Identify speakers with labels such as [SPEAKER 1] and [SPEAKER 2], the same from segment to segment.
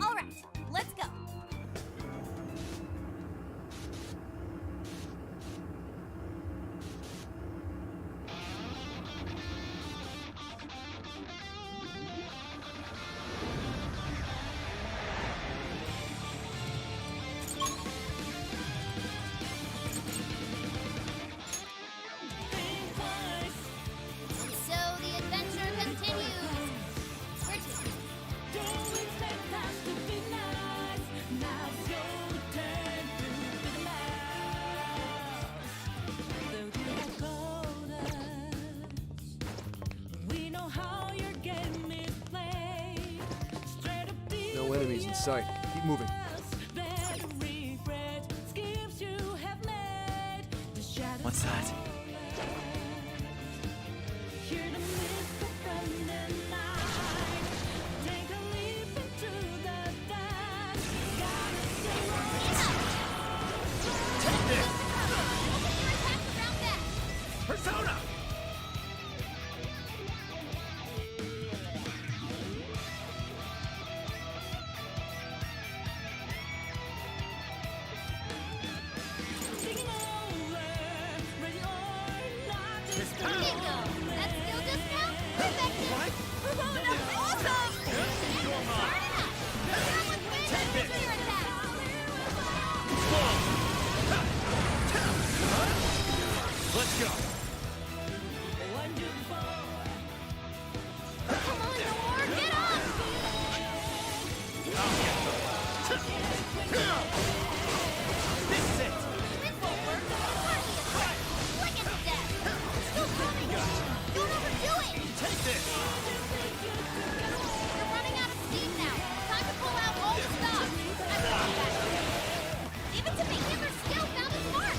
[SPEAKER 1] All right, let's go. So the adventure continues.
[SPEAKER 2] No enemies in sight. Keep moving.
[SPEAKER 3] What's that?
[SPEAKER 1] Persona! Bingo! That still just count? Perfect! What? Persona! Awesome! You're mine! That one's way better than your attack!
[SPEAKER 3] Let's go!
[SPEAKER 1] Come on, Noir! Get up!
[SPEAKER 3] This is it!
[SPEAKER 1] This won't work! Party attack! Flick it to death! Still coming! Don't overdo it!
[SPEAKER 3] Take this!
[SPEAKER 1] You're running out of steam now! Time to pull out all the stops! I want that! Give it to me! Hitler's skill found his mark!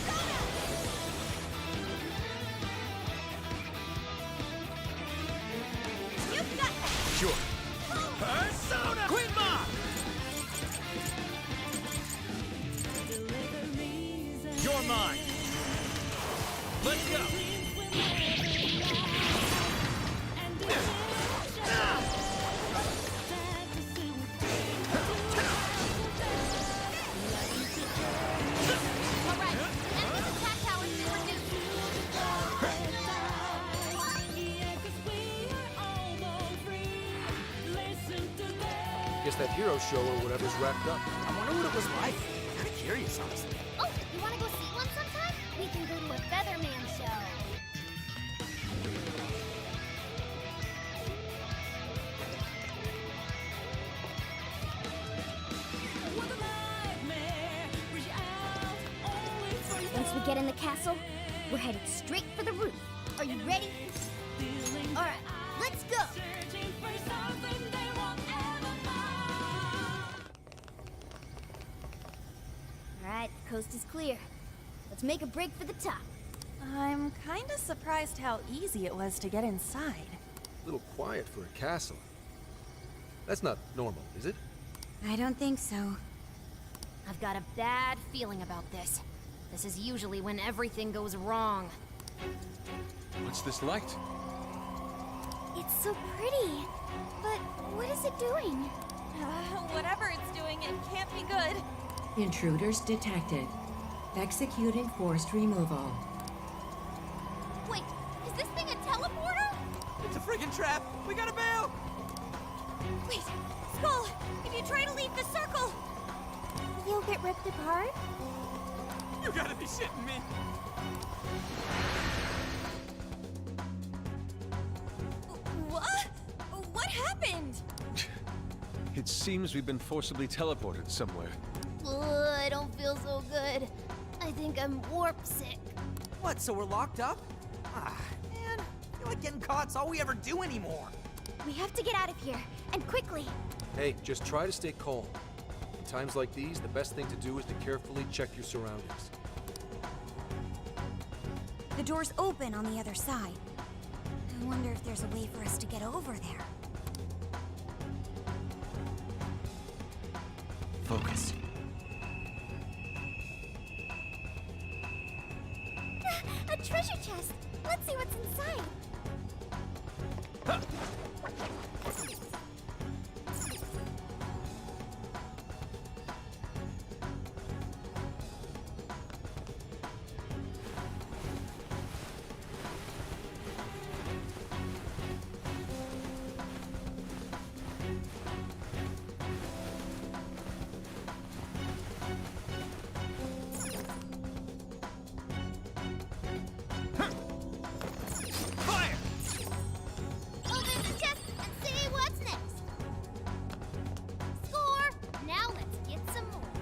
[SPEAKER 1] You've got that!
[SPEAKER 3] Sure. Persona! Queen Mom! You're mine! Let's go!
[SPEAKER 1] All right, enemy's attack power is reduced.
[SPEAKER 2] Guess that hero show or whatever's wrapped up.
[SPEAKER 4] I wonder what it was like. Kind of curious, honestly.
[SPEAKER 1] Oh, you want to go see one sometime? We can go to a Featherman show. Once we get in the castle, we're headed straight for the roof. Are you ready? All right, let's go. All right, the coast is clear. Let's make a break for the top.
[SPEAKER 5] I'm kinda surprised how easy it was to get inside.
[SPEAKER 2] A little quiet for a castle. That's not normal, is it?
[SPEAKER 6] I don't think so.
[SPEAKER 1] I've got a bad feeling about this. This is usually when everything goes wrong.
[SPEAKER 2] What's this light?
[SPEAKER 6] It's so pretty. But what is it doing?
[SPEAKER 5] Whatever it's doing, it can't be good.
[SPEAKER 7] Intruders detected. Executing forced removal.
[SPEAKER 1] Wait, is this thing a teleporter?
[SPEAKER 4] It's a friggin' trap. We gotta bail.
[SPEAKER 1] Wait, Skull, if you try to leave the circle...
[SPEAKER 6] You'll get ripped apart?
[SPEAKER 4] You gotta be shitting me.
[SPEAKER 5] What? What happened?
[SPEAKER 2] It seems we've been forcibly teleported somewhere.
[SPEAKER 1] Ugh, I don't feel so good. I
[SPEAKER 6] think I'm warp sick.
[SPEAKER 4] What, so we're locked up? Ah, man. I feel like getting caught's all we ever do anymore.
[SPEAKER 6] We have to get out of here, and quickly.
[SPEAKER 2] Hey, just try to stay calm. In times like these, the best thing to do is to carefully check your surroundings.
[SPEAKER 6] The door's open on the other side. I wonder if there's a way for us to get over there.
[SPEAKER 3] Focus.
[SPEAKER 6] A treasure chest! Let's see what's inside.
[SPEAKER 3] Fire!
[SPEAKER 6] Open the chest and see what's next. Score! Now let's get some more.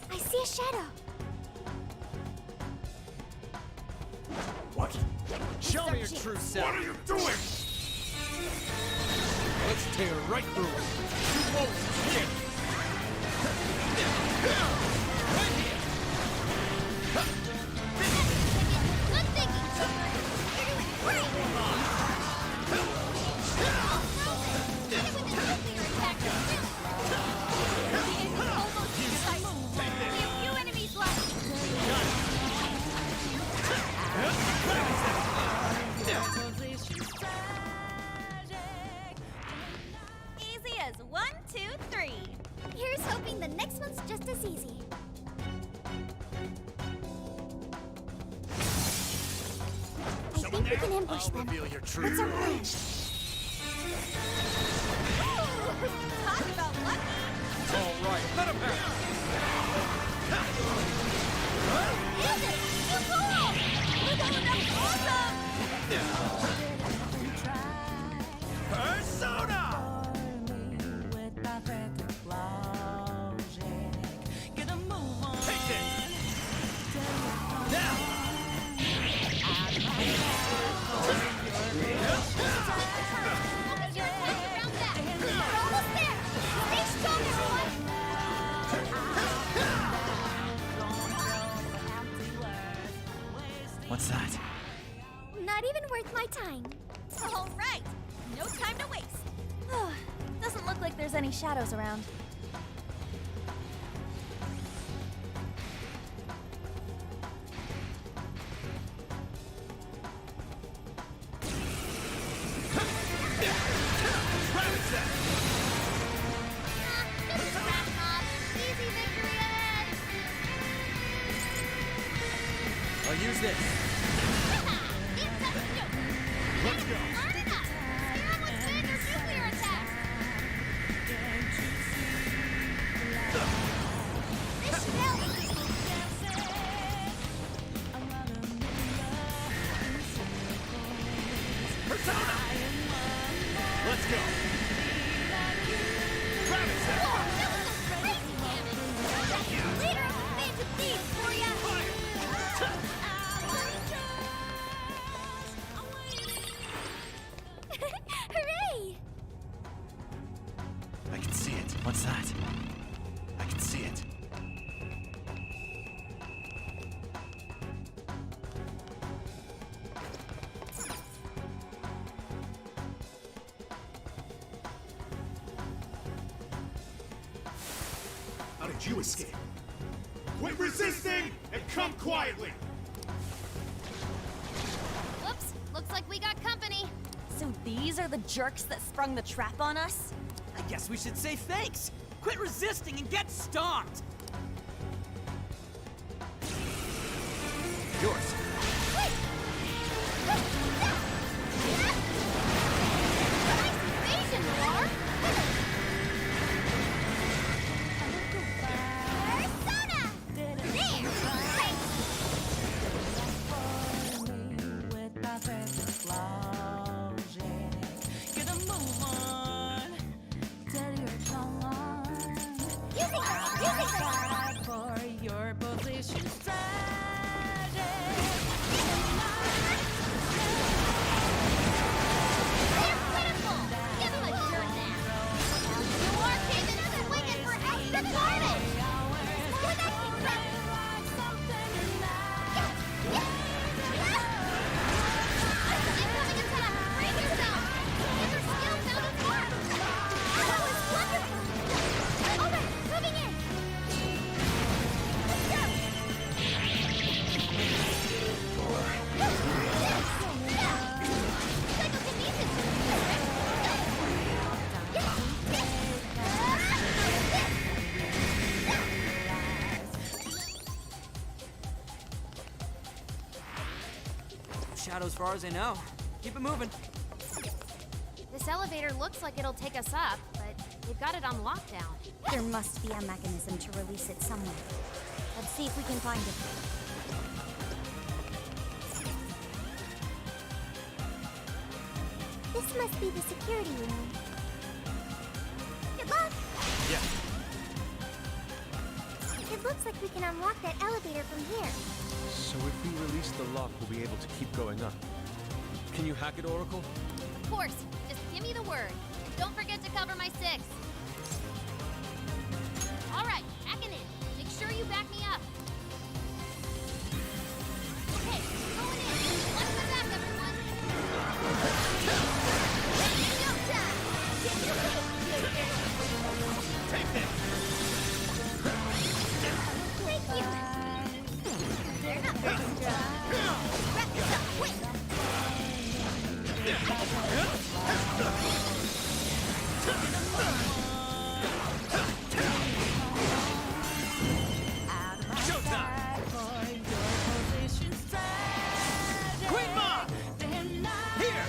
[SPEAKER 6] I see a shadow.
[SPEAKER 3] What? Show me your true self. What are you doing?
[SPEAKER 2] Let's tear right through it.
[SPEAKER 3] You won't escape. Right here.
[SPEAKER 6] Good thinking, Chopper. You're doing great. Hit it with a nuclear attack. Almost decisive. We have few enemies left.
[SPEAKER 5] Easy as 1, 2, 3.
[SPEAKER 6] Here's hoping the next one's just as easy. I think we can ambush
[SPEAKER 3] I'll
[SPEAKER 6] them.
[SPEAKER 3] reveal your true
[SPEAKER 6] What's our plan?
[SPEAKER 5] Talk about lucky.
[SPEAKER 2] All right, let him have
[SPEAKER 6] Use it! You cool!
[SPEAKER 5] That's awesome!
[SPEAKER 3] Persona! Take this! Now!
[SPEAKER 6] Focus your attack around that. We're almost there. Stay strong, everyone.
[SPEAKER 3] What's that?
[SPEAKER 6] Not even worth my time.
[SPEAKER 5] All right. No time to waste. Doesn't look like there's any shadows around.
[SPEAKER 6] Just a rat mob. Easy victory ahead.
[SPEAKER 3] I'll use this.
[SPEAKER 6] It's a joke.
[SPEAKER 3] Let's go.
[SPEAKER 6] Learn enough. Scare 'em with wind or nuclear attacks. This should help.
[SPEAKER 3] Persona! Let's go. Grab it, Zach.
[SPEAKER 6] Whoa, that was some crazy damage. Leader of the band of thieves for ya. Hooray!
[SPEAKER 3] I can see it. What's that? I can see it.
[SPEAKER 8] How did you escape? Quit resisting and come quietly!
[SPEAKER 6] Whoops, looks like we got company.
[SPEAKER 5] So these are the jerks that sprung the trap on us?
[SPEAKER 4] I guess we should say thanks. Quit resisting and get stomped.
[SPEAKER 3] Yours.
[SPEAKER 6] Wait! Nice evasion, Roar! Persona! There! Thanks! Get a move on. Tell your tongue on.
[SPEAKER 1] Music!
[SPEAKER 6] For your position strategy.
[SPEAKER 1] They're pitiful! Give them a turn now! You are David swinging for extra carnage! More that incoming attack! Brace yourself! Get your skills out of mark! That was wonderful! All right, moving in! Let's go! Psychokinesis!
[SPEAKER 4] Shadow as far as I know. Keep it moving.
[SPEAKER 1] This elevator looks like it'll take us up, but they've got it on lockdown.
[SPEAKER 6] There must be a mechanism to release it somewhere. Let's see if we can find it. This must be the security room. Good luck!
[SPEAKER 3] Yeah.
[SPEAKER 6] It looks like we can unlock that elevator from here.
[SPEAKER 9] So if we release the lock, we'll be able to keep going up. Can you hack it, Oracle?
[SPEAKER 1] Of course, just give me the word. And don't forget to cover my 6. All right, hacking in. Make sure you back me up. Okay, going in. Watch my back, everyone. Go time.
[SPEAKER 8] Take this!
[SPEAKER 1] Thank you. They're not very strong. Wrap this up, quick.
[SPEAKER 8] Queen Ma! Here!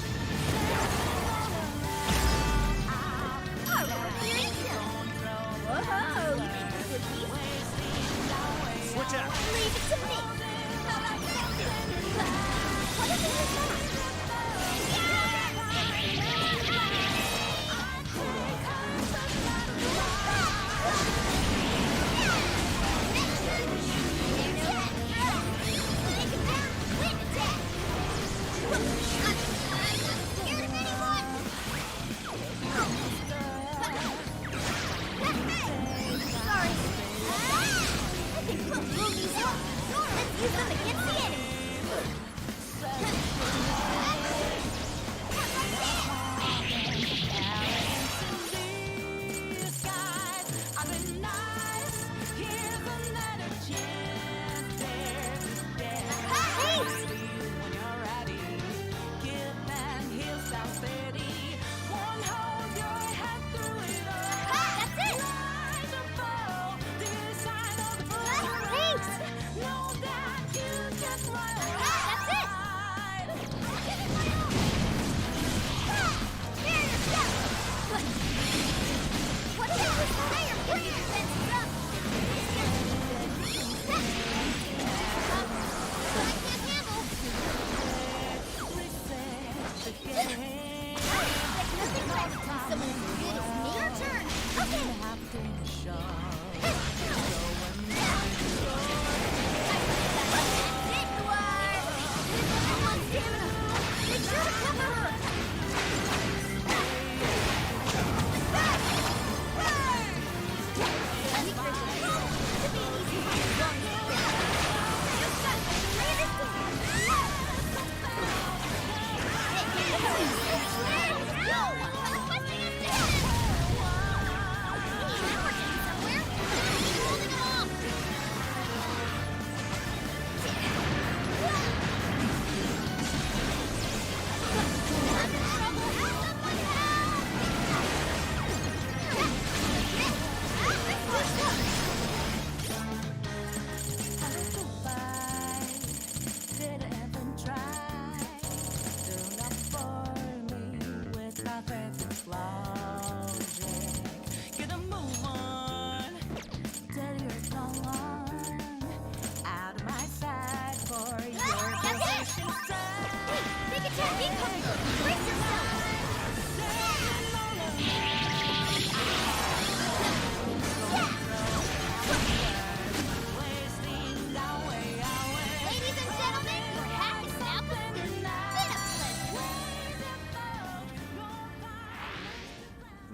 [SPEAKER 1] Oh, we're hearing soon. Whoa, you think this would be?
[SPEAKER 8] Switch out!
[SPEAKER 1] Leave it to me. What is it? Let's use them against the enemy. Take it,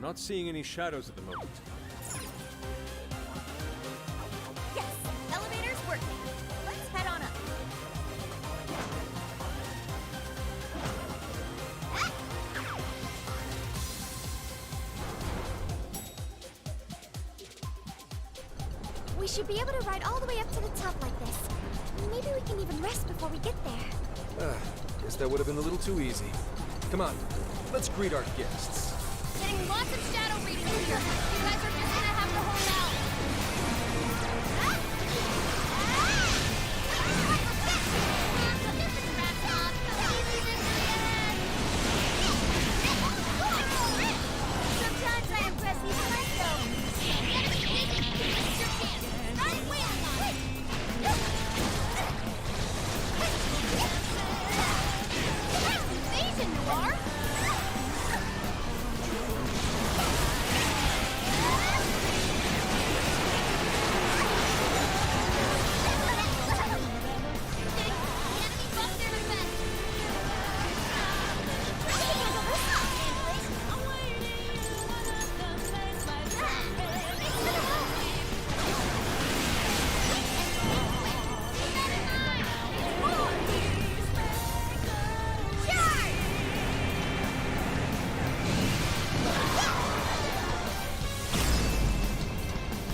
[SPEAKER 9] not seeing any shadows at the moment.
[SPEAKER 5] Yes, elevator's working. Let's head on up.
[SPEAKER 6] We should be able to ride all the way up to the top like this. Maybe we can even rest before we get there.
[SPEAKER 2] Guess that would have been a little too easy. Come on, let's greet our guests.
[SPEAKER 1] Getting lots of shadow readings here. You guys are just gonna have to hold out.
[SPEAKER 5] Sometimes I impress even myself.
[SPEAKER 1] Invasion, you are!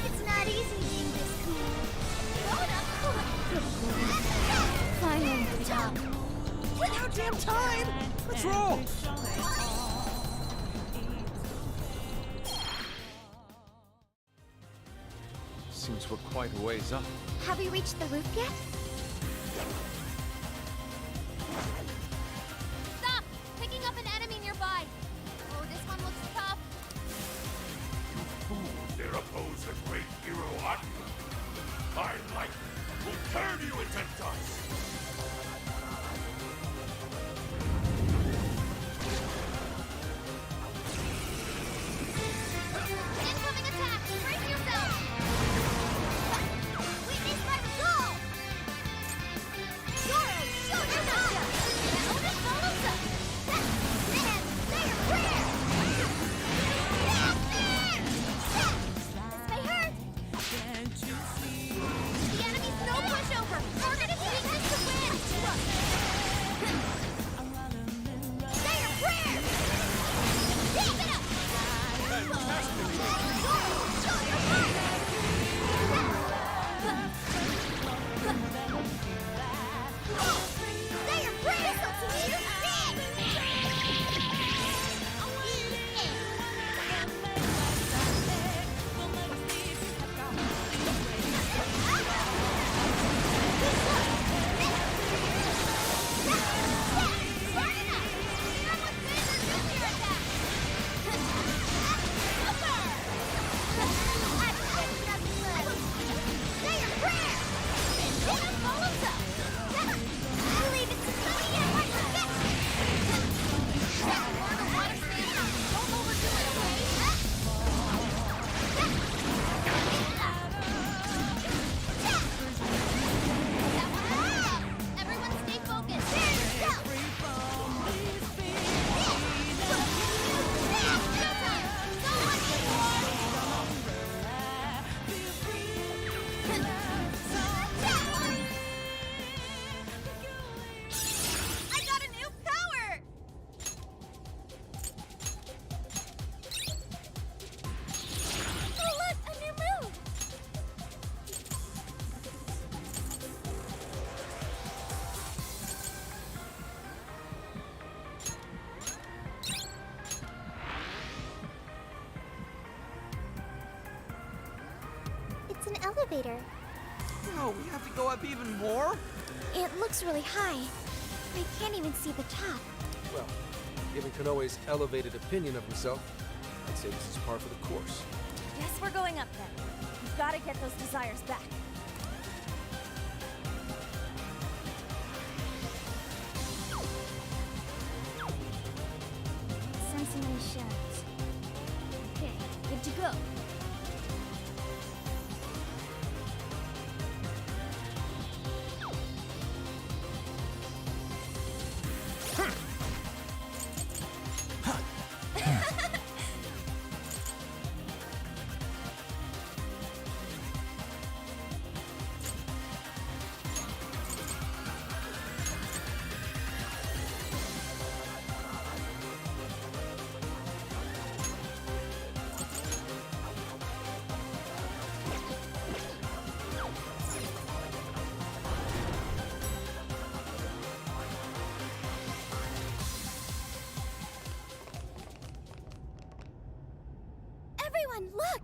[SPEAKER 6] It's not easy being this cool. Finally, the top.
[SPEAKER 4] Now damn time! Let's roll!
[SPEAKER 9] Seems we're quite a ways up.
[SPEAKER 6] Have we reached the roof yet?
[SPEAKER 1] Stop! Picking up an enemy nearby. Oh, this one looks tough.
[SPEAKER 8] Fools dare oppose the great hero Atma. I like will turn you into dust.
[SPEAKER 1] Incoming attack! Brace yourself! We missed by the goal! Zoro, show yourself! Now this follows up! Man, say a prayer!
[SPEAKER 6] This may hurt.
[SPEAKER 1] The enemy's no pushover! Target is weakness to win! Say a prayer! Keep it up! Zoro, show your heart! Say your prayer! Everyone stay focused.
[SPEAKER 5] I got a new power!
[SPEAKER 6] Oh, look, a new move.
[SPEAKER 1] It's an elevator.
[SPEAKER 4] Oh, we have to go up even more?
[SPEAKER 6] It looks really high. I can't even see the top.
[SPEAKER 2] Well, given Konoe's elevated opinion of himself, I'd say this is par for the course.
[SPEAKER 5] Guess we're going up then. We've got to get those desires back.
[SPEAKER 6] Sensing any shadows. Okay, good to go. one, look!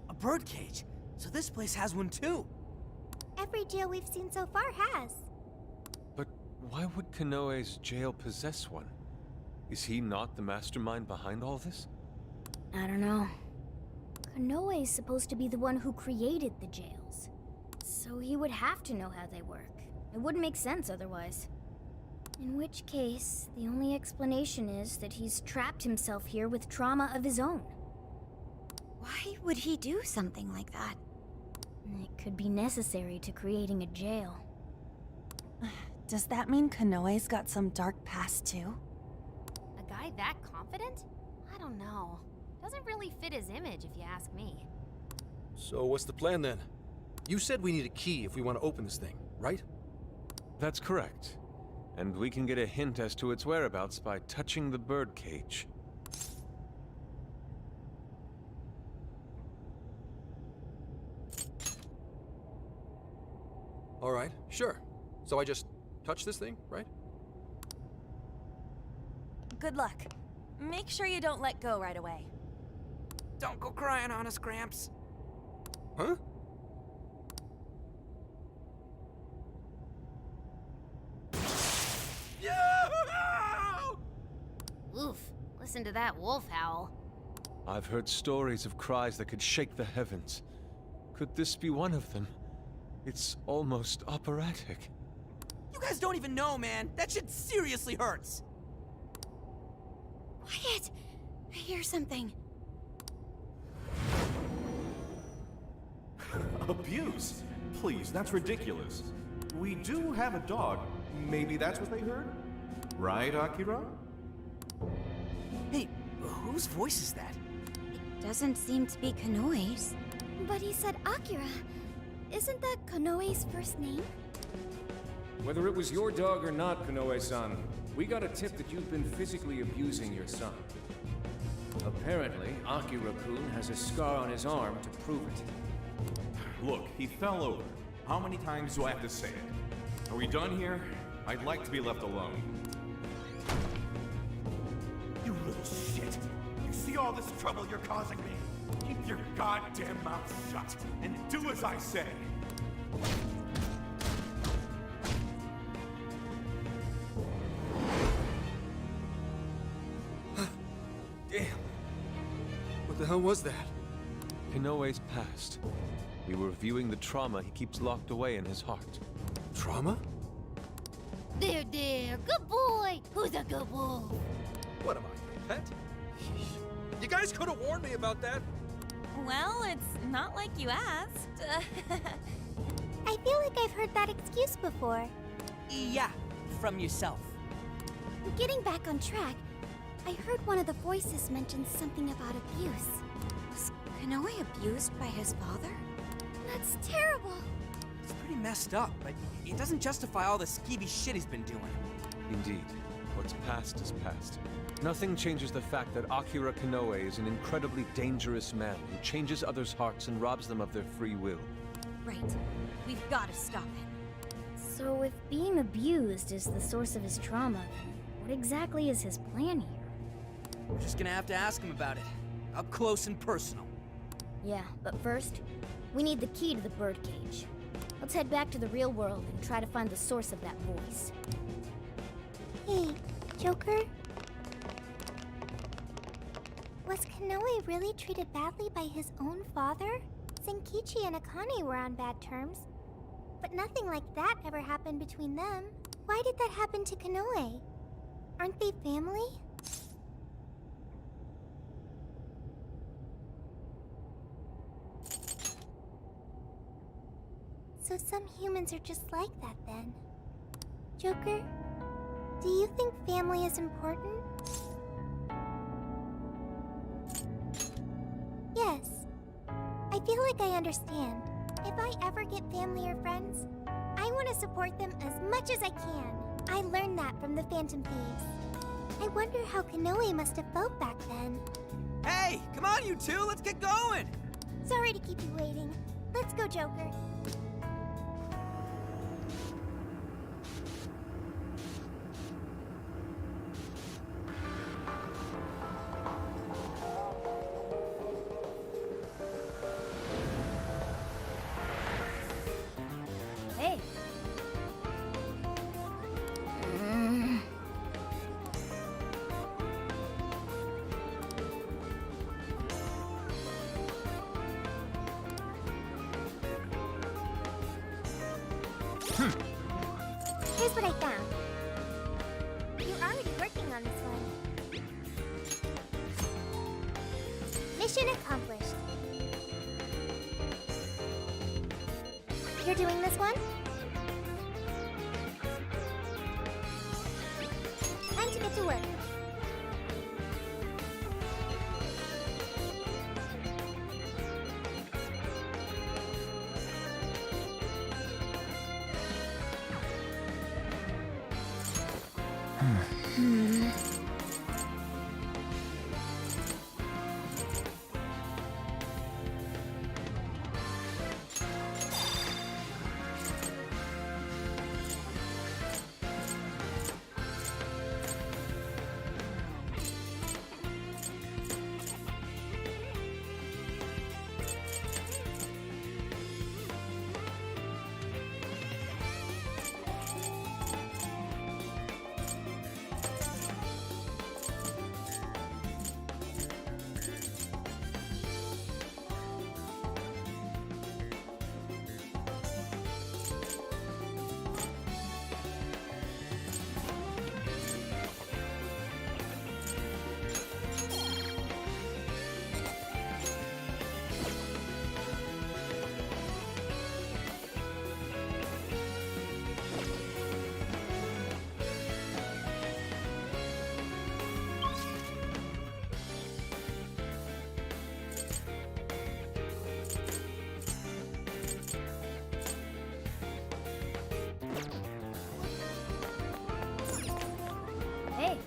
[SPEAKER 4] A birdcage. So this place has one too.
[SPEAKER 6] Every jail we've seen so far has.
[SPEAKER 9] But why would Kanoe's jail possess one? Is he not the mastermind behind all this?
[SPEAKER 5] I don't know. Kanoe's supposed to be the one who created the jails. So he would have to know how they work. It wouldn't make sense otherwise. In which case, the only explanation is that he's trapped himself here with trauma of his own.
[SPEAKER 1] Why would he do something like that?
[SPEAKER 5] It could be necessary to creating a jail.
[SPEAKER 10] Does that mean Kanoe's got some dark past too?
[SPEAKER 11] A guy that confident? I don't know. Doesn't really fit his image if you ask me.
[SPEAKER 2] So what's the plan then? You said we need a key if we want to open this thing, right?
[SPEAKER 9] That's correct. And we can get a hint as to its whereabouts by touching the birdcage.
[SPEAKER 2] All right, sure. So I just touch this thing, right?
[SPEAKER 10] Good luck. Make sure you don't let go right away.
[SPEAKER 4] Don't go crying on us, Gramps.
[SPEAKER 2] Huh?
[SPEAKER 11] Oof, listen to that wolf howl.
[SPEAKER 9] I've heard stories of cries that could shake the heavens. Could this be one of them? It's almost operatic.
[SPEAKER 4] You guys don't even know, man. That shit seriously hurts.
[SPEAKER 1] Quiet! I hear something.
[SPEAKER 8] Abuse? Please, that's ridiculous. We do have a dog. Maybe that's what they heard? Right, Akira?
[SPEAKER 4] Hey, whose voice is that?
[SPEAKER 1] It doesn't seem to be Kanoe's.
[SPEAKER 6] But he said Akira. Isn't that Kanoe's first name?
[SPEAKER 12] Whether it was your dog or not, Kanoe-san, we got a tip that you've been physically abusing your son. Apparently, Akira-kun has a scar on his arm to prove it.
[SPEAKER 8] Look, he fell over. How many times do I have to say it? Are we done here? I'd like to be left alone. You little shit! You see all this trouble you're causing me? Keep your goddamn mouth shut and do as I say!
[SPEAKER 2] Damn. What the hell was that?
[SPEAKER 9] Kanoe's past. We were viewing the trauma he keeps locked away in his heart.
[SPEAKER 2] Trauma?
[SPEAKER 1] There, good boy! Who's a good wolf?
[SPEAKER 2] What am I, your pet? You guys could have warned me about that.
[SPEAKER 10] Well, it's not like you asked.
[SPEAKER 6] I feel like I've heard that excuse before.
[SPEAKER 4] Yeah, from yourself.
[SPEAKER 6] Getting back on track, I heard one of the voices mention something about abuse.
[SPEAKER 1] Was Kanoe abused by his father?
[SPEAKER 6] That's terrible.
[SPEAKER 4] It's pretty messed up, but it doesn't justify all the skeevy shit he's been doing.
[SPEAKER 9] Indeed, what's past is past. Nothing changes the fact that Akira Kanoe is an incredibly dangerous man who changes others' hearts and robs them of their free will.
[SPEAKER 1] Right. We've got to stop him.
[SPEAKER 5] So if being abused is the source of his trauma, what exactly is his plan here?
[SPEAKER 4] We're just gonna have to ask him about it. Up close and personal.
[SPEAKER 5] Yeah, but first, we need the key to the birdcage. Let's head back to the real world and try to find the source of that voice.
[SPEAKER 6] Hey, Joker? Was Kanoe really treated badly by his own father? Senkichi and Akane were on bad terms, but nothing like that ever happened between them. Why did that happen to Kanoe? Aren't they family? So some humans are just like that then. Joker, do you think family is important? Yes. I feel like I understand. If I ever get family or friends, I want to support them as much as I can. I learned that from the Phantom Thieves. I wonder how Kanoe must have felt back then.
[SPEAKER 4] Hey, come on you two, let's get going!
[SPEAKER 6] Sorry to keep you waiting. Let's go, Joker. Here's what I found. You're already working on this one. Mission accomplished. You're doing this one? Time to get to work.
[SPEAKER 5] Hey.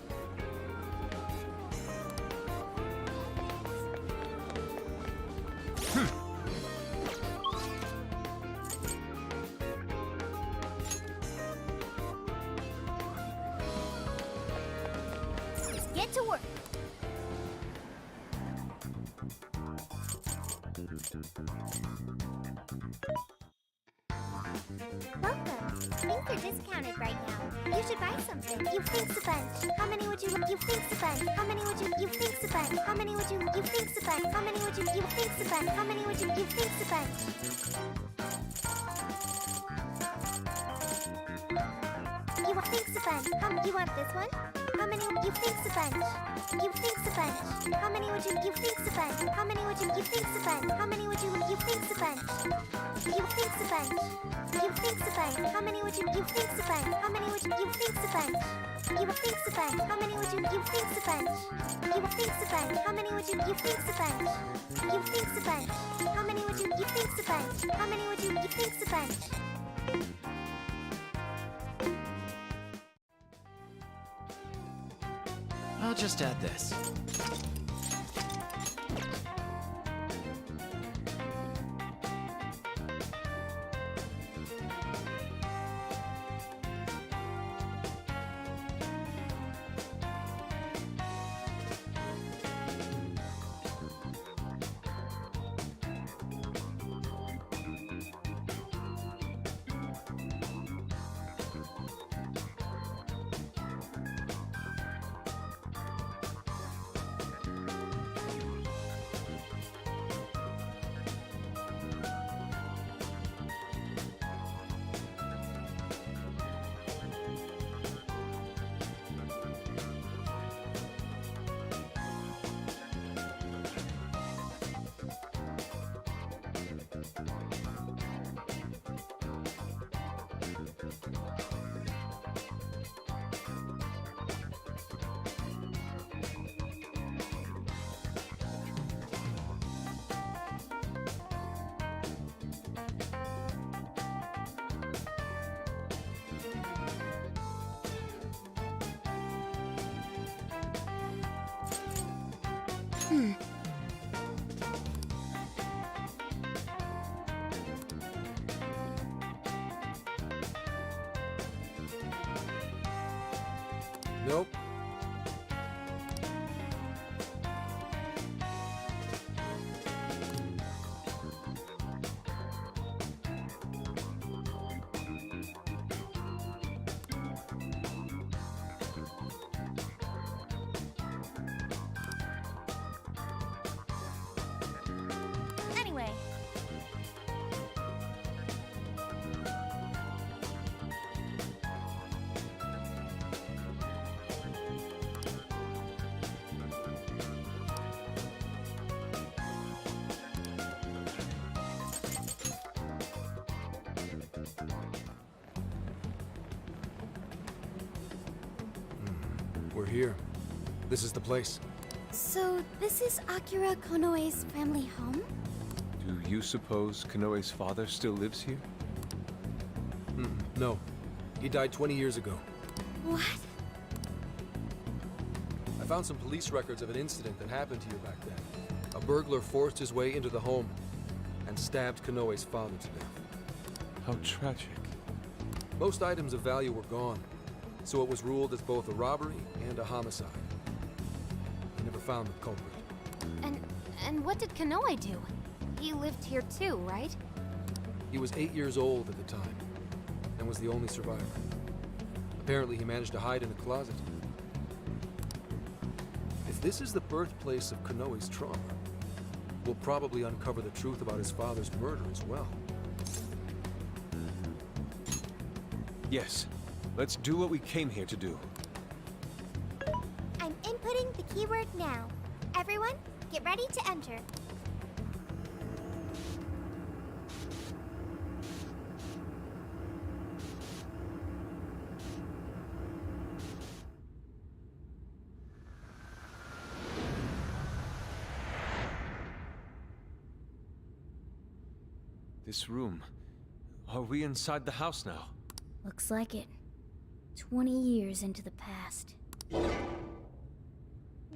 [SPEAKER 5] Let's get to work.
[SPEAKER 6] Welcome. Things are discounted right now. You should buy something. You think's a bunch. How many would you? You think's a bunch. How many would you? You think's a bunch. How many would you? You think's a bunch. How many would you? You think's a bunch. How many would you? You think's a bunch. You think's a bunch. You want this one? How many? You think's a bunch. You think's a bunch. How many would you? You think's a bunch. How many would you? You think's a bunch. How many would you? You think's a bunch. You think's a bunch. You think's a bunch. How many would you? You think's a bunch. How many would you? You think's a bunch. You think's a bunch. How many would you? You think's a bunch. You think's a bunch. How many would you? You think's a bunch. You think's a bunch. How many would you? You think's a bunch. How many would you? You think's a bunch.
[SPEAKER 3] I'll just add this.
[SPEAKER 2] Nope.
[SPEAKER 11] Anyway.
[SPEAKER 2] We're here. This is the place.
[SPEAKER 6] So, this is Akira Konoe's family home?
[SPEAKER 9] Do you suppose Konoe's father still lives here?
[SPEAKER 2] No. He died 20 years ago.
[SPEAKER 6] What?
[SPEAKER 2] I found some police records of an incident that happened here back then. A burglar forced his way into the home and stabbed Konoe's father to death.
[SPEAKER 9] How tragic.
[SPEAKER 2] Most items of value were gone, so it was ruled as both a robbery and a homicide. They never found the culprit.
[SPEAKER 11] And what did Konoe do? He lived here too, right?
[SPEAKER 2] He was 8 years old at the time, and was the only survivor. Apparently he managed to hide in a closet. If this is the birthplace of Konoe's trauma, we'll probably uncover the truth about his father's murder as well.
[SPEAKER 9] Yes. Let's do what we came here to do.
[SPEAKER 6] I'm inputting the keyword now. Everyone, get ready to enter.
[SPEAKER 9] This room. Are we inside the house now?
[SPEAKER 5] Looks like it. 20 years into the past.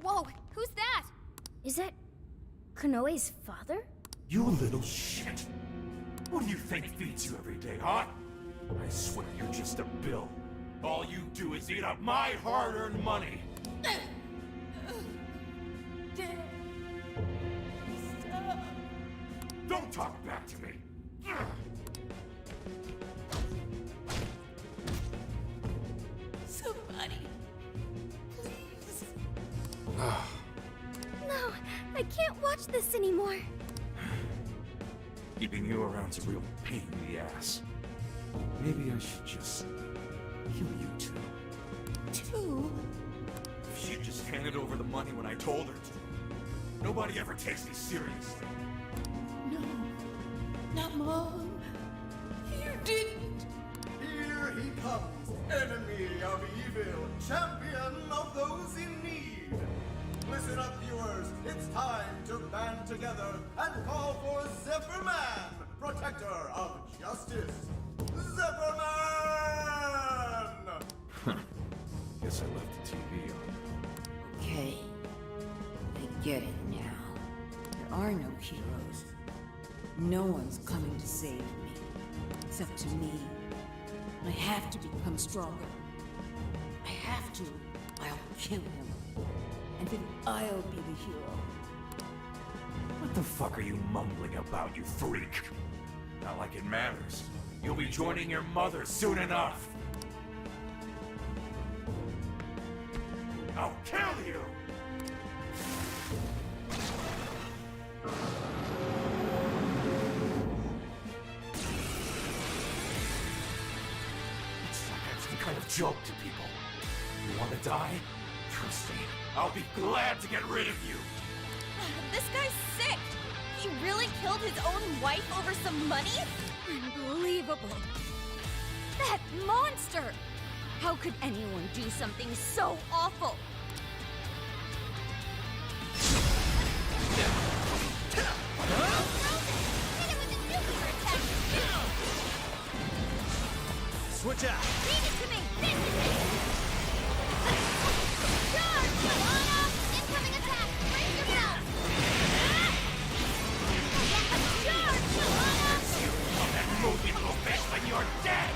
[SPEAKER 11] Whoa, who's that?
[SPEAKER 5] Is that Konoe's father?
[SPEAKER 8] You little shit. What do you think feeds you every day, huh? I swear you're just a bill. All you do is eat up my hard-earned money. Don't talk back to me.
[SPEAKER 1] Somebody, please.
[SPEAKER 6] No, I can't watch this anymore.
[SPEAKER 8] Keeping you around's a real pain in the ass. Maybe I should just kill you two.
[SPEAKER 1] Two?
[SPEAKER 8] If she just handed over the money when I told her to. Nobody ever takes me seriously.
[SPEAKER 1] No, not Mom. You didn't.
[SPEAKER 13] Here he comes, enemy of evil, champion of those in need. Listen up, viewers. It's time to band together and call for Zephyr-Man, protector of justice. Zephyr-Man!
[SPEAKER 8] Guess I left the TV on.
[SPEAKER 7] Okay. I get it now. There are no heroes. No one's coming to save me. Except to me. I have to become stronger. I have to. I'll kill him. And then I'll be the hero.
[SPEAKER 8] What the fuck are you mumbling about, you freak? Not like it matters. You'll be joining your mother soon enough. I'll kill you! It's like I'm some kind of joke to people. You want to die? Trust me, I'll be glad to get rid of you.
[SPEAKER 11] This guy's sick! He really killed his own wife over some money? Unbelievable. That monster! How could anyone do something so awful?
[SPEAKER 3] Switch out!
[SPEAKER 11] Leave it to me! This is it! Charge! Alana! Incoming attack! Brace yourself! Charge! Alana!
[SPEAKER 8] You love that movie, little bitch, when you're dead!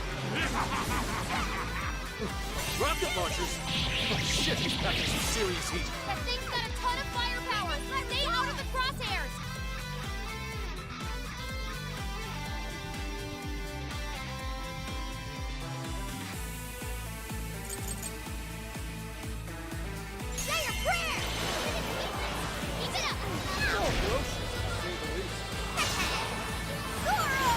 [SPEAKER 3] Rocket launchers! Oh shit, he's packing some serious heat.
[SPEAKER 11] That thing's got a ton of firepower! Stay out of the crosshairs! Say your prayers! Keep it up!
[SPEAKER 2] Oh, ferocious, to say the least.
[SPEAKER 11] Zoro!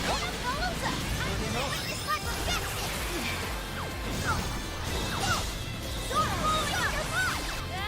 [SPEAKER 11] Rosa! I'm gonna this time for Zoro, hold up your butt!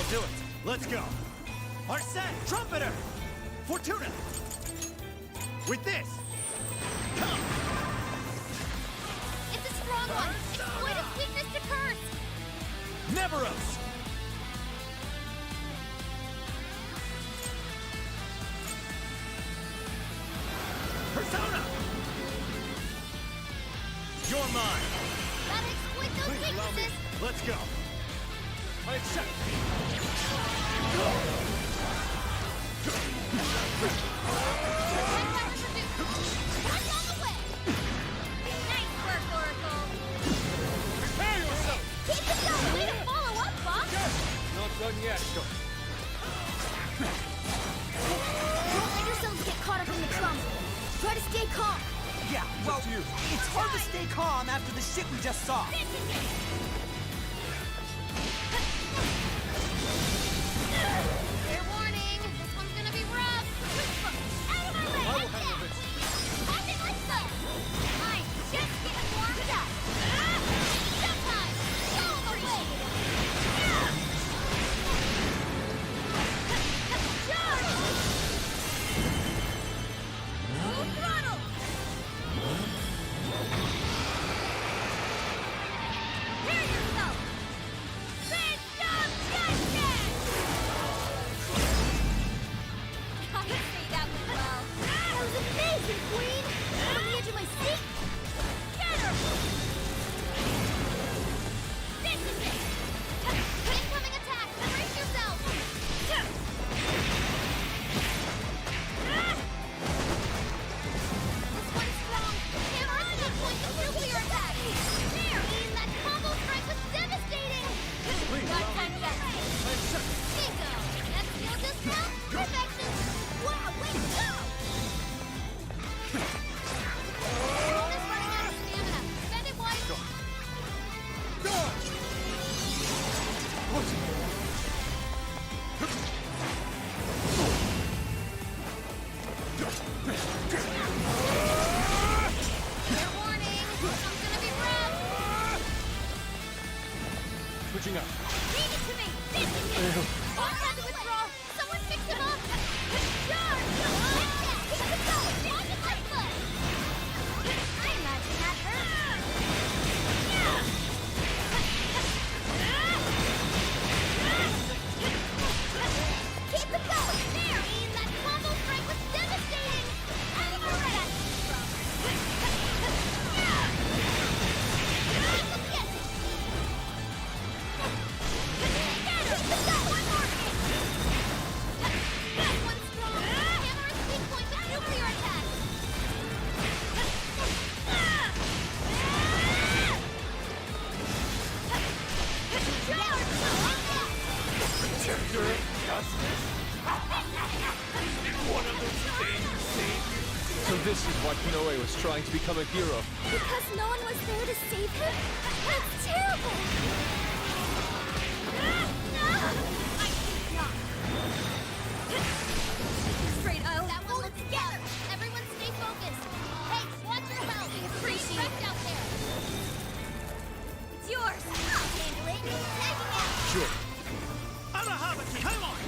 [SPEAKER 3] That'll do it. Let's go. Arsene, trumpeter! Fortuna! With this! Come!
[SPEAKER 1] It's a strong one. Exploit its weakness to curse.
[SPEAKER 3] Neveros! Persona! You're mine!
[SPEAKER 1] Gotta exploit those weaknesses.
[SPEAKER 3] Let's go! I accept!
[SPEAKER 1] What's on the way? Nice work, Oracle.
[SPEAKER 3] Prepare yourself!
[SPEAKER 1] Keep it going. Way to follow up, Bob.
[SPEAKER 2] Not done yet.
[SPEAKER 5] Don't let yourselves get caught up in the trauma. Try to stay calm.
[SPEAKER 4] Yeah, well, it's hard to stay calm after the shit we just saw.
[SPEAKER 1] Fair warning. This one's gonna be rough. Out of my way.
[SPEAKER 2] I will handle this.
[SPEAKER 1] Watch it like so. I'm just getting warmed up. Showtime. Go away. Charge. Full throttle. Hear yourself. Big dumb judgment. Gotta say that was well.
[SPEAKER 5] That was amazing, Queen! I'm on the edge of my seat!
[SPEAKER 1] Get her! This is it! Incoming attack! Brace yourself! This one's strong! Hammer a speed point with nuclear attack! There! That combo strike was devastating! Not done yet! Bingo! That skill just now? Perfection! Wow, way to go! Opponent's running out of stamina. Spend it wisely. Fair warning. This one's gonna be rough.
[SPEAKER 2] Switching up.
[SPEAKER 1] Leave it to me. This is it. Boss had to withdraw. Someone fix him up. Charge! Keep it going. Watch it like foot. I imagine that hurt. Keep it going. There. That combo strike was devastating. I think we're ready.
[SPEAKER 8] Protector of justice? One of those things saved you?
[SPEAKER 2] So this is why Konoe was trying to become a hero.
[SPEAKER 5] Because no one was there to save him? That's terrible!
[SPEAKER 11] Straight out.
[SPEAKER 1] That one looks together. Everyone stay focused. Hey, watch your health. Appreciate it out there.
[SPEAKER 11] It's yours.
[SPEAKER 1] I'll handle it. Tagging out.
[SPEAKER 2] Sure.
[SPEAKER 3] Arahabaki, come on!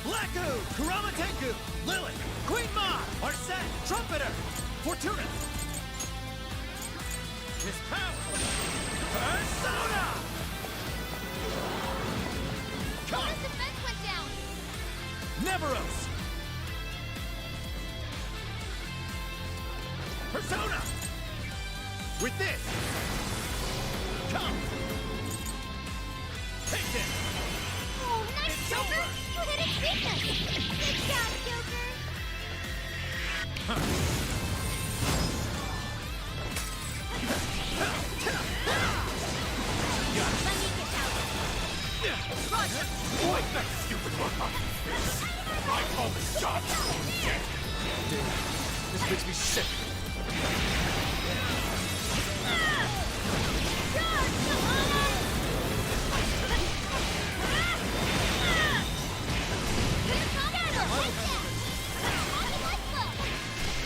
[SPEAKER 3] Blacku, Kuramatenku, Lilith, Queen Ma, Arsene, Trumpeter, Fortuna! Miss Power, Persona! Come!
[SPEAKER 1] Bonus defense went down.
[SPEAKER 3] Neveros! Persona! With this! Come! Take this!
[SPEAKER 1] Oh, nice, Joker! You hit its weakness! Good job, Joker! Let me get out.
[SPEAKER 8] Roger! Wipe that stupid look off your face! I call this job dead!
[SPEAKER 2] Damn. This makes me sick.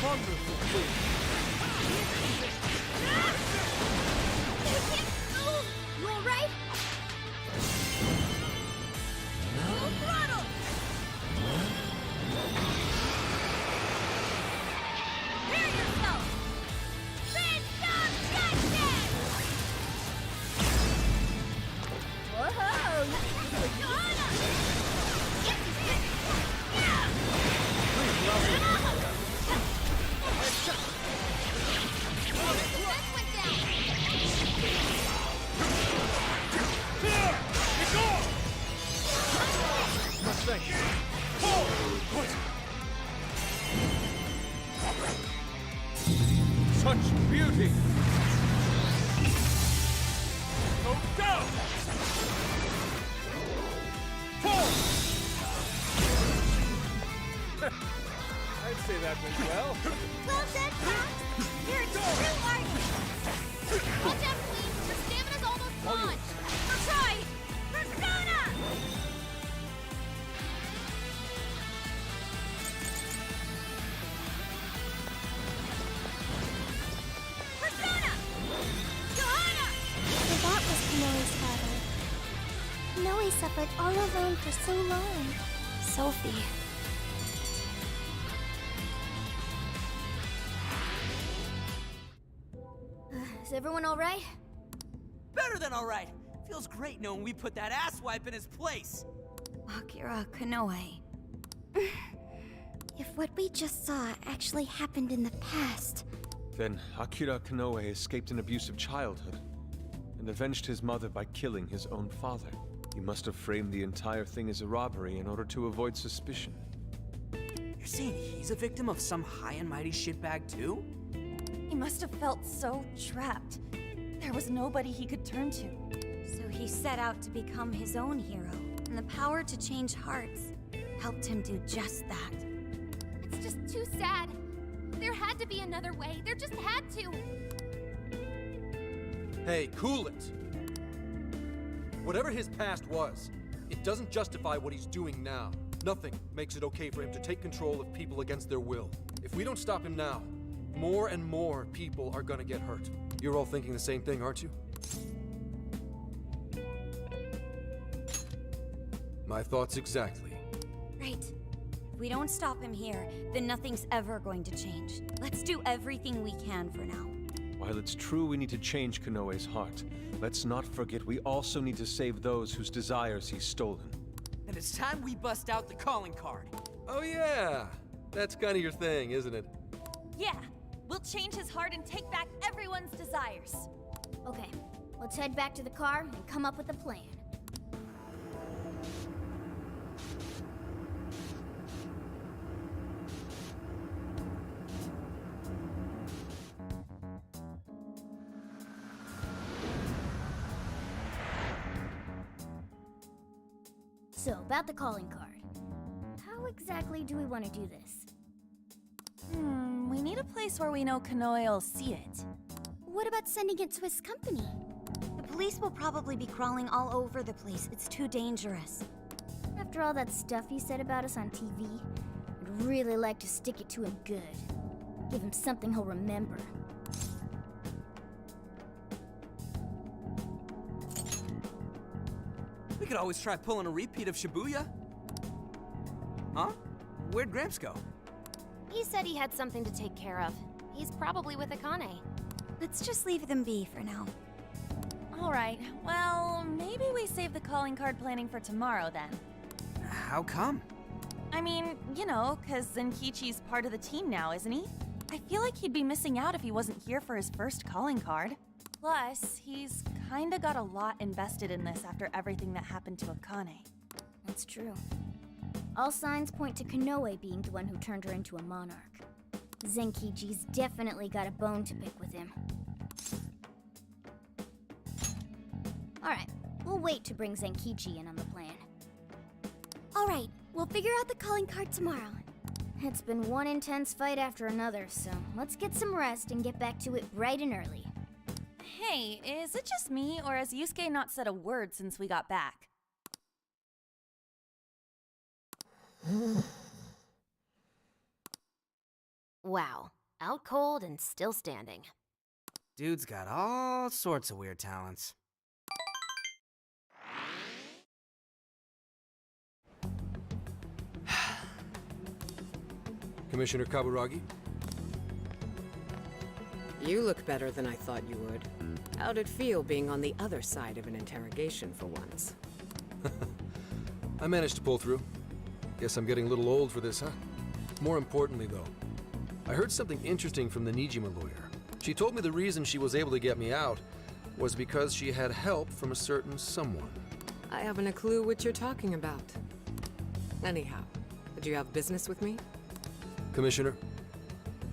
[SPEAKER 2] Wonderful, Queen.
[SPEAKER 5] You alright?
[SPEAKER 9] such beauty!
[SPEAKER 8] Go down! Fall!
[SPEAKER 9] I'd say that went well.
[SPEAKER 6] Well done, Fox! You're a true artist!
[SPEAKER 1] Watch out, Queen! Your stamina's almost gone! Try! Persona! Persona! Johanna!
[SPEAKER 6] And that was Kanoe's father. Kanoe suffered all alone for so long.
[SPEAKER 5] Sophie. Is everyone all right?
[SPEAKER 4] Better than alright. Feels great knowing we put that asswipe in his place.
[SPEAKER 11] Akira Kanoe.
[SPEAKER 6] If what we just saw actually happened in the past,
[SPEAKER 9] Then Akira Kanoe escaped an abusive childhood and avenged his mother by killing his own father. He must have framed the entire thing as a robbery in order to avoid suspicion.
[SPEAKER 4] You're saying he's a victim of some high and mighty shitbag too?
[SPEAKER 10] He must have felt so trapped. There was nobody he could turn to.
[SPEAKER 11] So he set out to become his own hero, and the power to change hearts helped him do just that.
[SPEAKER 1] It's just too sad. There had to be another way. There just had to.
[SPEAKER 2] Hey, cool it! Whatever his past was, it doesn't justify what he's doing now. Nothing makes it okay for him to take control of people against their will. If we don't stop him now, more and more people are gonna get hurt. You're all thinking the same thing, aren't you? My thoughts exactly.
[SPEAKER 11] Right. If we don't stop him here, then nothing's ever going to change. Let's do everything we can for now.
[SPEAKER 9] While it's true we need to change Kanoe's heart, let's not forget we also need to save those whose desires he's stolen.
[SPEAKER 4] Then it's time we bust out the calling card.
[SPEAKER 2] Oh yeah! That's kinda your thing, isn't it?
[SPEAKER 11] Yeah, we'll change his heart and take back everyone's desires.
[SPEAKER 5] Okay, let's head back to the car and come up with a plan. So, about the calling card. How exactly do we want to do this?
[SPEAKER 10] We need a place where we know Kanoe will see it.
[SPEAKER 6] what about sending it to his company?
[SPEAKER 11] The police will probably be crawling all over the place. It's too dangerous.
[SPEAKER 5] After all that stuff he said about us on TV, I'd really like to stick it to him good. Give him something he'll remember.
[SPEAKER 4] We could always try pulling a repeat of Shibuya. Huh? Where'd Gramps go?
[SPEAKER 14] He said he had something to take care of. He's probably with Akane.
[SPEAKER 11] Let's just leave them be for now.
[SPEAKER 10] Alright, well, maybe we save the calling card planning for tomorrow then.
[SPEAKER 4] How come?
[SPEAKER 10] I mean, you know, because Zenkichi's part of the team now, isn't he? I feel like he'd be missing out if he wasn't here for his first calling card. Plus, he's kinda got a lot invested in this after everything that happened to Akane.
[SPEAKER 5] That's true. All signs point to Kanoe being the one who turned her into a monarch. Zenkichi's definitely got a bone to pick with him. Alright, we'll wait to bring Zenkichi in on the plan.
[SPEAKER 6] Alright, we'll figure out the calling card tomorrow.
[SPEAKER 5] It's been one intense fight after another, so let's get some rest and get back to it bright and early.
[SPEAKER 10] Hey, is it just me, or has Yusuke not said a word since we got back?
[SPEAKER 14] Wow. Out cold and still standing.
[SPEAKER 4] Dude's got all sorts of weird talents.
[SPEAKER 2] Commissioner Kaburagi?
[SPEAKER 15] You look better than I thought you would. How'd it feel being on the other side of an interrogation for once?
[SPEAKER 2] I managed to pull through. Guess I'm getting a little old for this, huh? More importantly, though, I heard something interesting from the Nijima lawyer. She told me the reason she was able to get me out was because she had help from a certain someone.
[SPEAKER 15] I haven't a clue what you're talking about. Anyhow, did you have business with me?
[SPEAKER 2] Commissioner,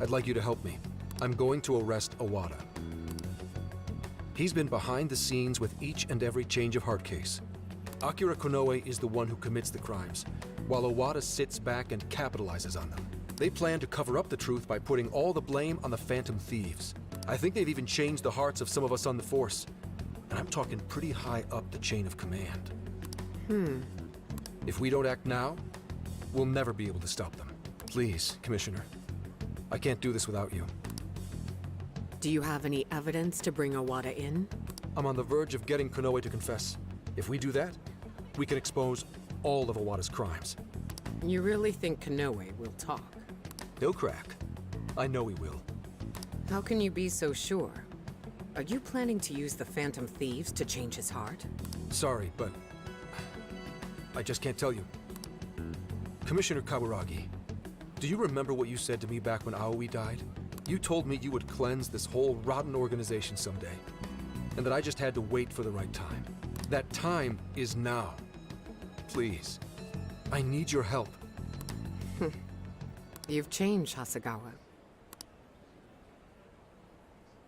[SPEAKER 2] I'd like you to help me. I'm going to arrest Iwata. He's been behind the scenes with each and every change of heart case. Akira Konoe is the one who commits the crimes, while Iwata sits back and capitalizes on them. They plan to cover up the truth by putting all the blame on the Phantom Thieves. I think they've even changed the hearts of some of us on the Force. And I'm talking pretty high up the chain of command. If we don't act now, we'll never be able to stop them. Please, Commissioner. I can't do this without you.
[SPEAKER 15] Do you have any evidence to bring Iwata in?
[SPEAKER 2] I'm on the verge of getting Konoe to confess. If we do that, we can expose all of Iwata's crimes.
[SPEAKER 15] You really think Konoe will talk?
[SPEAKER 2] He'll crack. I know he will.
[SPEAKER 15] How can you be so sure? Are you planning to use the Phantom Thieves to change his heart?
[SPEAKER 2] Sorry, but I just can't tell you. Commissioner Kaburagi, do you remember what you said to me back when Aoi died? You told me you would cleanse this whole rotten organization someday, and that I just had to wait for the right time. That time is now. Please, I need your help.
[SPEAKER 15] You've changed, Hasegawa.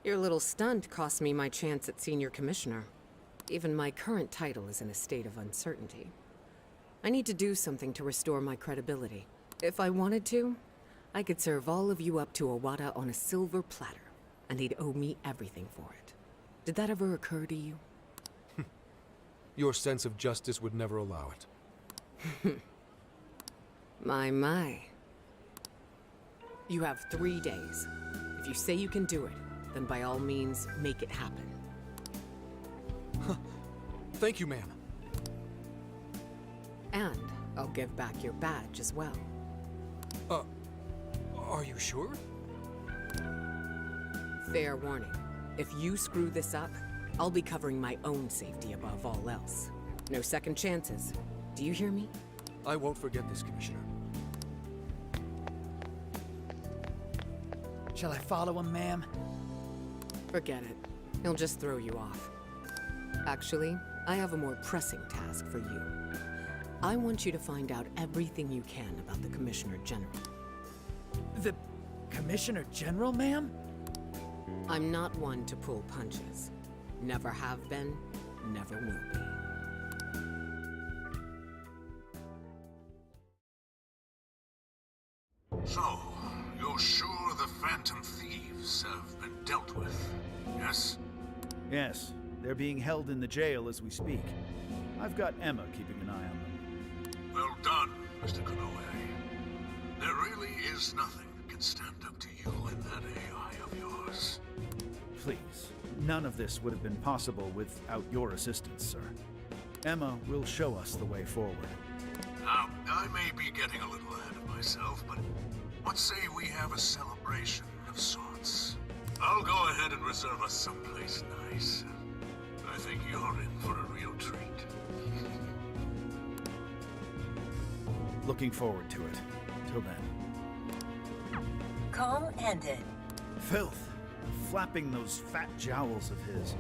[SPEAKER 15] Your little stunt cost me my chance at senior commissioner. Even my current title is in a state of uncertainty. I need to do something to restore my credibility. If I wanted to, I could serve all of you up to Iwata on a silver platter, and he'd owe me everything for it. Did that ever occur to you?
[SPEAKER 2] Your sense of justice would never allow it.
[SPEAKER 15] My. You have 3 days. If you say you can do it, then by all means, make it happen.
[SPEAKER 2] Thank you, ma'am.
[SPEAKER 15] And I'll give back your badge as well.
[SPEAKER 2] Are you sure?
[SPEAKER 15] Fair warning. If you screw this up, I'll be covering my own safety above all else. No second chances. Do you hear me?
[SPEAKER 2] I won't forget this, Commissioner.
[SPEAKER 16] Shall I follow him, ma'am?
[SPEAKER 15] Forget it. He'll just throw you off. Actually, I have a more pressing task for you. I want you to find out everything you can about the Commissioner General.
[SPEAKER 16] The Commissioner General, ma'am?
[SPEAKER 15] I'm not one to pull punches. Never have been, never will be.
[SPEAKER 17] So, you're sure the Phantom Thieves have been dealt with, yes?
[SPEAKER 18] Yes. They're being held in the jail as we speak. I've got Emma keeping an eye on them.
[SPEAKER 17] Well done, Mr. Konoe. There really is nothing that can stand up to you and that AI of yours.
[SPEAKER 18] Please. None of this would have been possible without your assistance, sir. Emma will show us the way forward.
[SPEAKER 17] Now, I may be getting a little ahead of myself, but what say we have a celebration of sorts? I'll go ahead and reserve us someplace nice. I think you're in for a real treat.
[SPEAKER 18] Looking forward to it. Till then.
[SPEAKER 19] Call ended.
[SPEAKER 18] Filth. Flapping those fat jowls of his.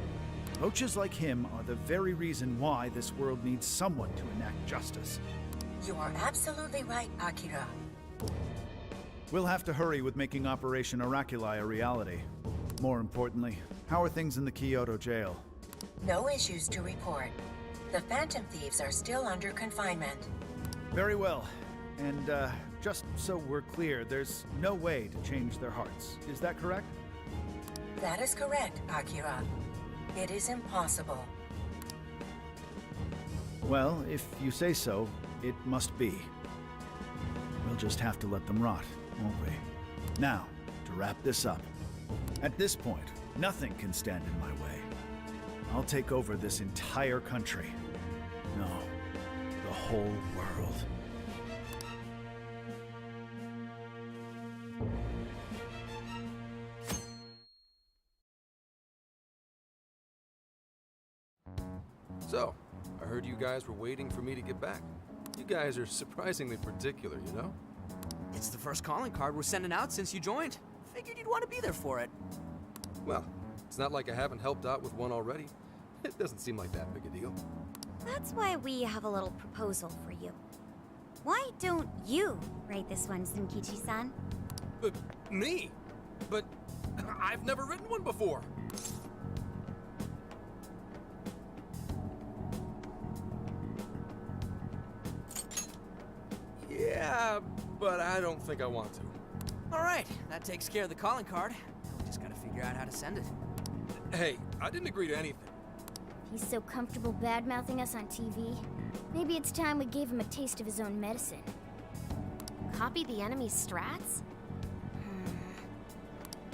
[SPEAKER 18] Roaches like him are the very reason why this world needs someone to enact justice.
[SPEAKER 19] You are absolutely right, Akira.
[SPEAKER 18] We'll have to hurry with making Operation Oraculi a reality. More importantly, how are things in the Kyoto jail?
[SPEAKER 19] No issues to report. The Phantom Thieves are still under confinement.
[SPEAKER 18] Very well. And, just so we're clear, there's no way to change their hearts. Is that correct?
[SPEAKER 19] That is correct, Akira. It is impossible.
[SPEAKER 18] Well, if you say so, it must be. We'll just have to let them rot, won't we? Now, to wrap this up. At this point, nothing can stand in my way. I'll take over this entire country. No, the whole world.
[SPEAKER 2] So, I heard you guys were waiting for me to get back. You guys are surprisingly particular, you know?
[SPEAKER 4] It's the first calling card we're sending out since you joined. Figured you'd want to be there for it.
[SPEAKER 2] Well, it's not like I haven't helped out with one already. It doesn't seem like that big a deal.
[SPEAKER 5] That's why we have a little proposal for you. Why don't you write this one, Zenkichi-san?
[SPEAKER 2] Me? But I've never written one before. Yeah, but I don't think I want to.
[SPEAKER 4] Alright, that takes care of the calling card. We just gotta figure out how to send it.
[SPEAKER 2] Hey, I didn't agree to anything.
[SPEAKER 5] He's so comfortable bad-mouthing us on TV. Maybe it's time we gave him a taste of his own medicine.
[SPEAKER 14] Copy the enemy's strats?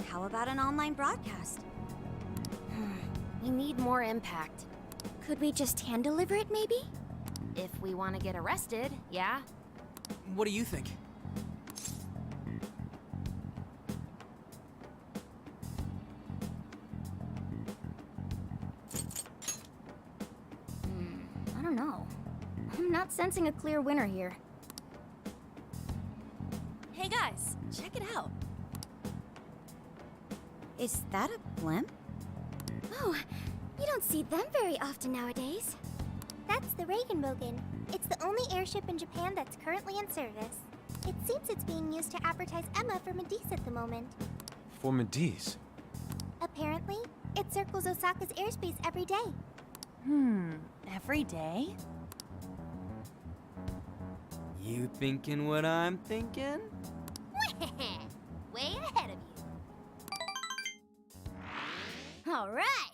[SPEAKER 11] How about an online broadcast?
[SPEAKER 14] We need more impact.
[SPEAKER 5] Could we just hand-deliver it, maybe?
[SPEAKER 14] If we want to get arrested, yeah?
[SPEAKER 4] What do you think?
[SPEAKER 5] I don't know. I'm not sensing a clear winner here.
[SPEAKER 10] Hey guys, check it out.
[SPEAKER 11] Is that a blimp?
[SPEAKER 6] Oh, you don't see them very often nowadays. That's the Regenbogen. It's the only airship in Japan that's currently in service. It seems it's being used to advertise Emma for Medice at the moment.
[SPEAKER 9] For Medice?
[SPEAKER 6] Apparently, it circles Osaka's airspace every day.
[SPEAKER 10] Every day?
[SPEAKER 4] You thinking what I'm thinking?
[SPEAKER 1] Way ahead of you. All right.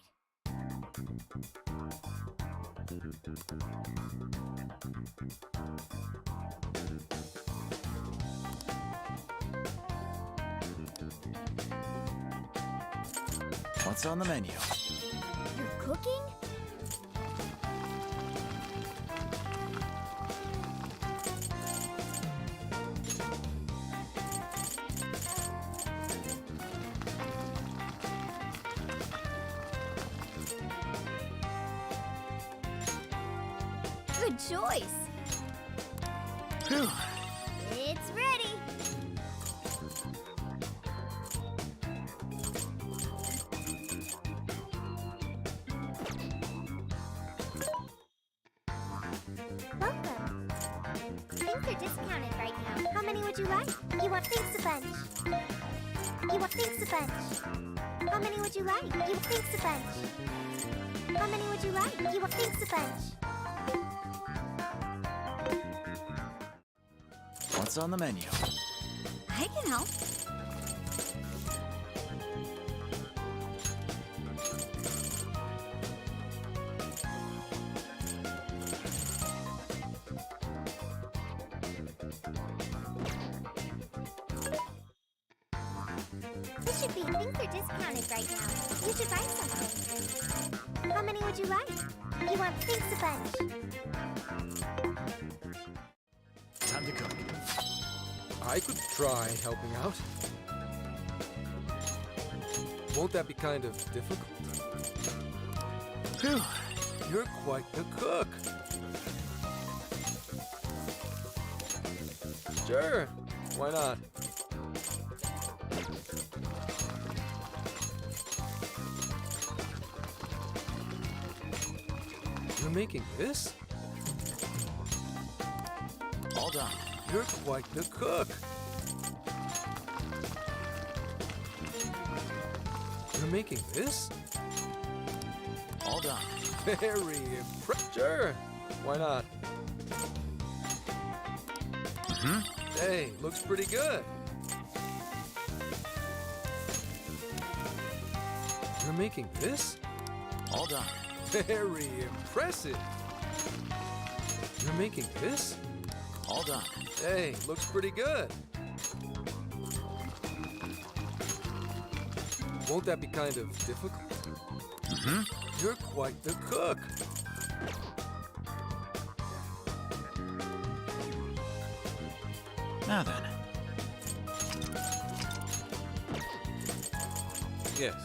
[SPEAKER 18] What's on the menu?
[SPEAKER 5] You're cooking? Good choice.
[SPEAKER 18] Phew.
[SPEAKER 1] It's ready.
[SPEAKER 6] Welcome. Things are discounted right now. How many would you like? You want thanks a bunch. You want thanks a bunch. How many would you like? You want thanks a bunch. How many would you like? You want thanks a bunch.
[SPEAKER 18] What's on the menu?
[SPEAKER 11] I can help.
[SPEAKER 6] This should be. Things are discounted right now. You should buy something. How many would you like? You want thanks a bunch.
[SPEAKER 18] Time to cook.
[SPEAKER 2] I could try helping out. Won't that be kind of difficult?
[SPEAKER 18] Phew.
[SPEAKER 2] You're quite the cook. Sure, why not? You're making this?
[SPEAKER 18] All done.
[SPEAKER 2] You're quite the cook. You're making this?
[SPEAKER 18] All done.
[SPEAKER 2] Very impressive. Sure, why not? Hey, looks pretty good. You're making this?
[SPEAKER 18] All done.
[SPEAKER 2] Very impressive. You're making this?
[SPEAKER 18] All done.
[SPEAKER 2] Hey, looks pretty good. Won't that be kind of difficult? You're quite the cook.
[SPEAKER 18] Now then.
[SPEAKER 2] Yes.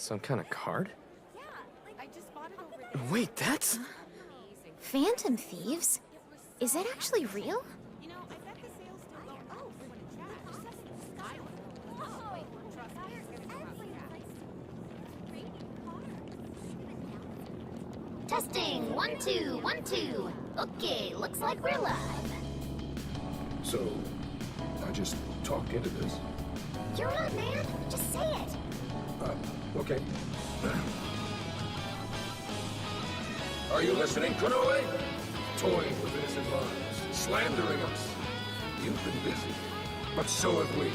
[SPEAKER 12] Some kind of card?
[SPEAKER 11] Wait, that's... Phantom thieves? Is that actually real?
[SPEAKER 1] Testing, 1, 2, 1, 2. Okay, looks like we're live.
[SPEAKER 17] So, I just talked into this.
[SPEAKER 1] You're on, man. Just say it.
[SPEAKER 17] Okay. Are you listening, Konoe? Toying with innocent lives, slandering us. You've been busy, but so have we.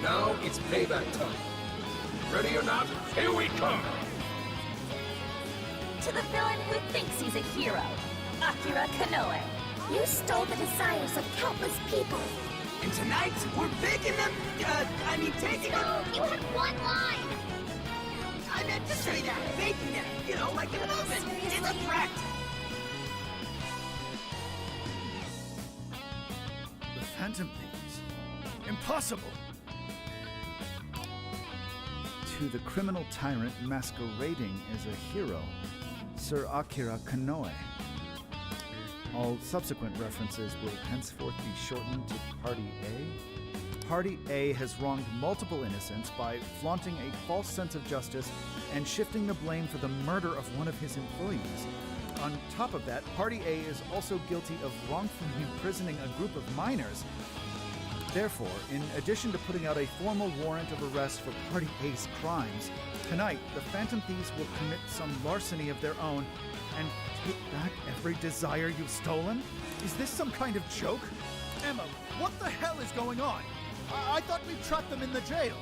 [SPEAKER 17] Now it's payback time. Ready or not, here we come!
[SPEAKER 1] To the villain who thinks he's a hero, Akira Konoe. You stole the desires of countless people.
[SPEAKER 4] And tonight, we're making them, taking them.
[SPEAKER 1] You had one line.
[SPEAKER 4] I meant to say that. Making them, like in an oven. In the threat.
[SPEAKER 18] The Phantom Thieves? Impossible! To the criminal tyrant masquerading as a hero, Sir Akira Konoe. All subsequent references will henceforth be shortened to Party A. Party A has wronged multiple innocents by flaunting a false sense of justice and shifting the blame for the murder of one of his employees. On top of that, Party A is also guilty of wrongfully imprisoning a group of minors. Therefore, in addition to putting out a formal warrant of arrest for Party A's crimes, tonight the Phantom Thieves will commit some larceny of their own and take back every desire you've stolen? Is this some kind of joke?
[SPEAKER 20] Emma, what the hell is going on? I thought we trapped them in the jail.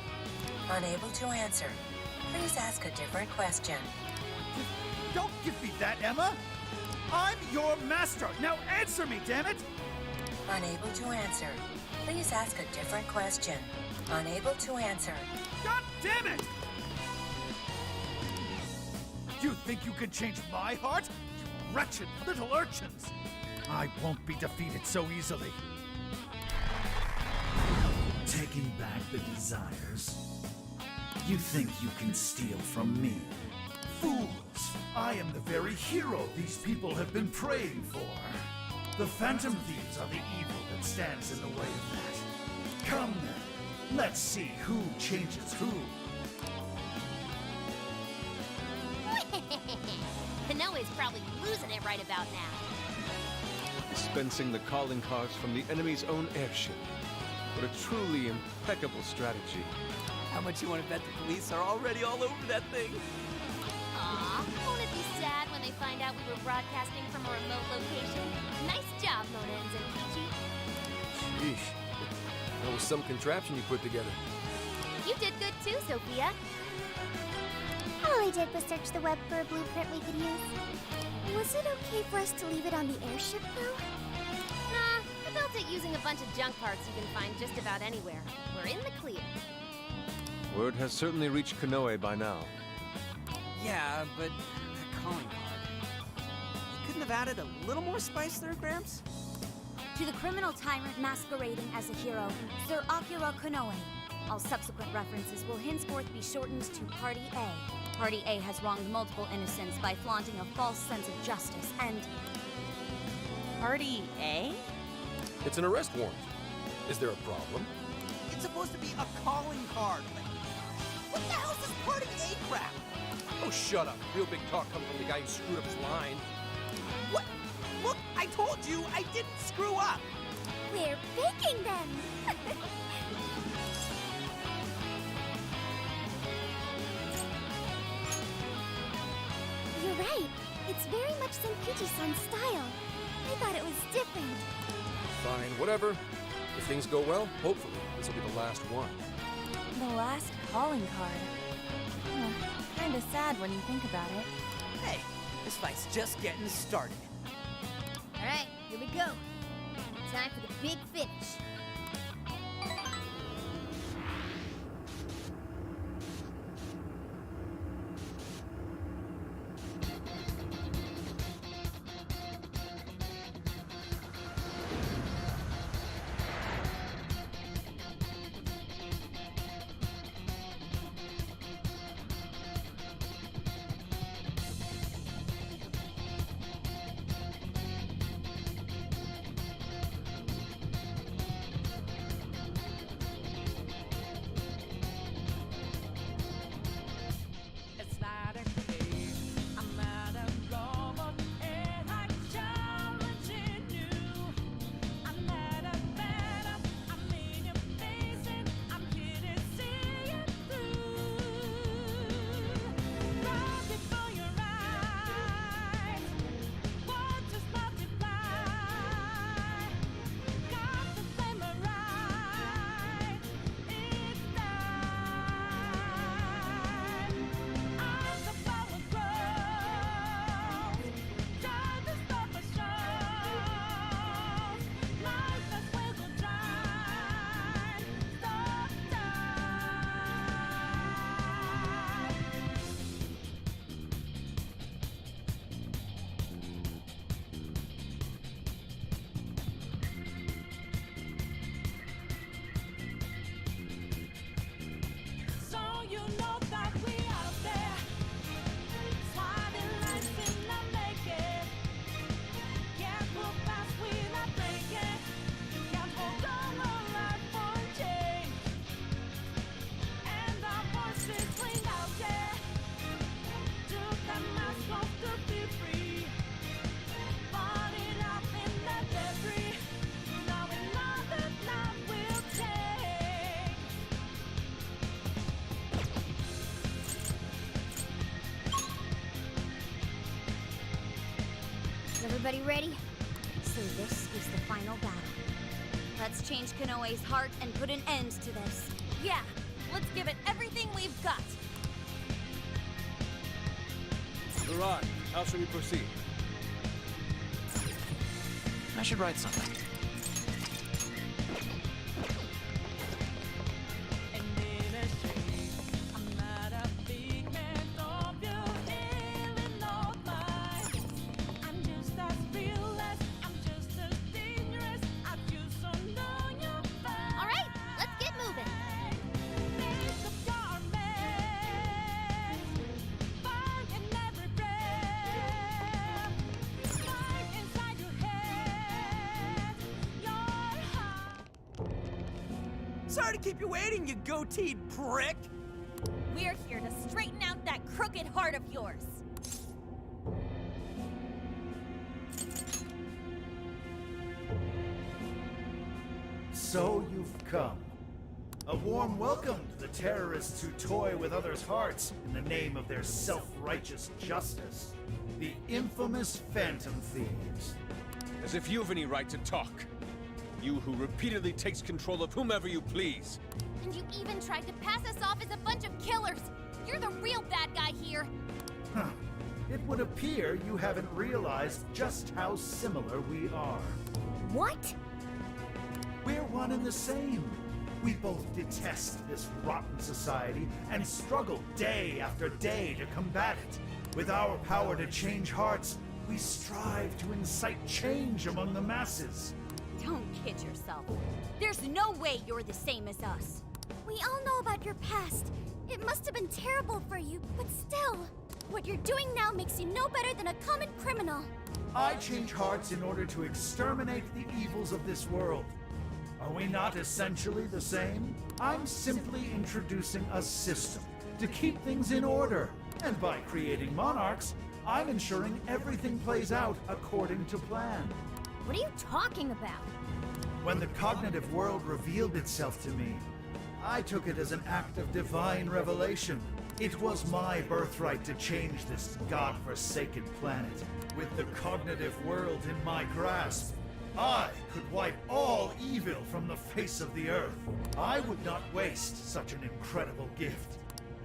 [SPEAKER 19] Unable to answer. Please ask a different question.
[SPEAKER 20] Don't give me that, Emma! I'm your master! Now answer me, damn it!
[SPEAKER 19] Unable to answer. Please ask a different question. Unable to answer.
[SPEAKER 20] God damn it! You think you can change my heart? You wretched little urchins! I won't be defeated so easily.
[SPEAKER 18] Taking back the desires? You think you can steal from me?
[SPEAKER 20] Fools! I am the very hero these people have been praying for. The Phantom Thieves are the evil that stands in the way of that. Come then, let's see who changes who.
[SPEAKER 1] Konoe's probably losing it right about now.
[SPEAKER 9] Dispensing the calling cards from the enemy's own airship. What a truly impeccable strategy.
[SPEAKER 4] How much you want to bet the police are already all over that thing?
[SPEAKER 1] Aw, won't it be sad when they find out we were broadcasting from a remote location? Nice job, Mona and Zenkichi.
[SPEAKER 2] Sheesh. That was some contraption you put together.
[SPEAKER 1] You did good too, Sophia.
[SPEAKER 6] All I did was search the web for a blueprint we could use. Was it okay for us to leave it on the airship, though?
[SPEAKER 1] Nah, I built it using a bunch of junk parts you can find just about anywhere. We're in the clear.
[SPEAKER 9] Word has certainly reached Konoe by now.
[SPEAKER 4] Yeah, but that calling card. You couldn't have added a little more spice there, Gramps?
[SPEAKER 11] To the criminal tyrant masquerading as a hero, Sir Akira Konoe. All subsequent references will henceforth be shortened to Party A. Party A has wronged multiple innocents by flaunting a false sense of justice and...
[SPEAKER 10] Party A?
[SPEAKER 2] It's an arrest warrant. Is there a problem?
[SPEAKER 4] It's supposed to be a calling card. What the hell's this Party A crap?
[SPEAKER 2] Oh, shut up. Real big talk coming from the guy who screwed up his line.
[SPEAKER 4] What? Look, I told you I didn't screw up.
[SPEAKER 6] We're baking them! You're right. It's very much Zenkichi-san's style. I thought it was different.
[SPEAKER 2] Fine, whatever. If things go well, hopefully this will be the last one.
[SPEAKER 10] The last calling card. Kinda sad when you think about it.
[SPEAKER 4] Hey, this fight's just getting started.
[SPEAKER 5] Alright, here we go. Time for the big finish. Is everybody ready?
[SPEAKER 11] So this is the final battle. Let's change Kanoe's heart and put an end to this.
[SPEAKER 10] Yeah, let's give it everything we've got.
[SPEAKER 9] Mirage, how shall we proceed?
[SPEAKER 3] I should write something.
[SPEAKER 1] All right, let's get moving.
[SPEAKER 4] Sorry to keep you waiting, you goateed prick!
[SPEAKER 10] We're here to straighten out that crooked heart of yours.
[SPEAKER 20] So you've come. A warm welcome to the terrorists who toy with others' hearts in the name of their self-righteous justice. The infamous Phantom Thieves.
[SPEAKER 9] As if you have any right to talk. You who repeatedly takes control of whomever you please.
[SPEAKER 1] And you even tried to pass us off as a bunch of killers. You're the real bad guy here.
[SPEAKER 20] Huh. It would appear you haven't realized just how similar we are.
[SPEAKER 5] What?
[SPEAKER 20] We're one and the same. We both detest this rotten society and struggle day after day to combat it. With our power to change hearts, we strive to incite change among the masses.
[SPEAKER 11] Don't kid yourself. There's no way you're the same as us.
[SPEAKER 6] We all know about your past. It must have been terrible for you, but still, what you're doing now makes you no better than a common criminal.
[SPEAKER 20] I change hearts in order to exterminate the evils of this world. Are we not essentially the same? I'm simply introducing a system to keep things in order. And by creating monarchs, I'm ensuring everything plays out according to plan.
[SPEAKER 5] What are you talking about?
[SPEAKER 20] When the cognitive world revealed itself to me, I took it as an act of divine revelation. It was my birthright to change this godforsaken planet. With the cognitive world in my grasp, I could wipe all evil from the face of the earth. I would not waste such an incredible gift.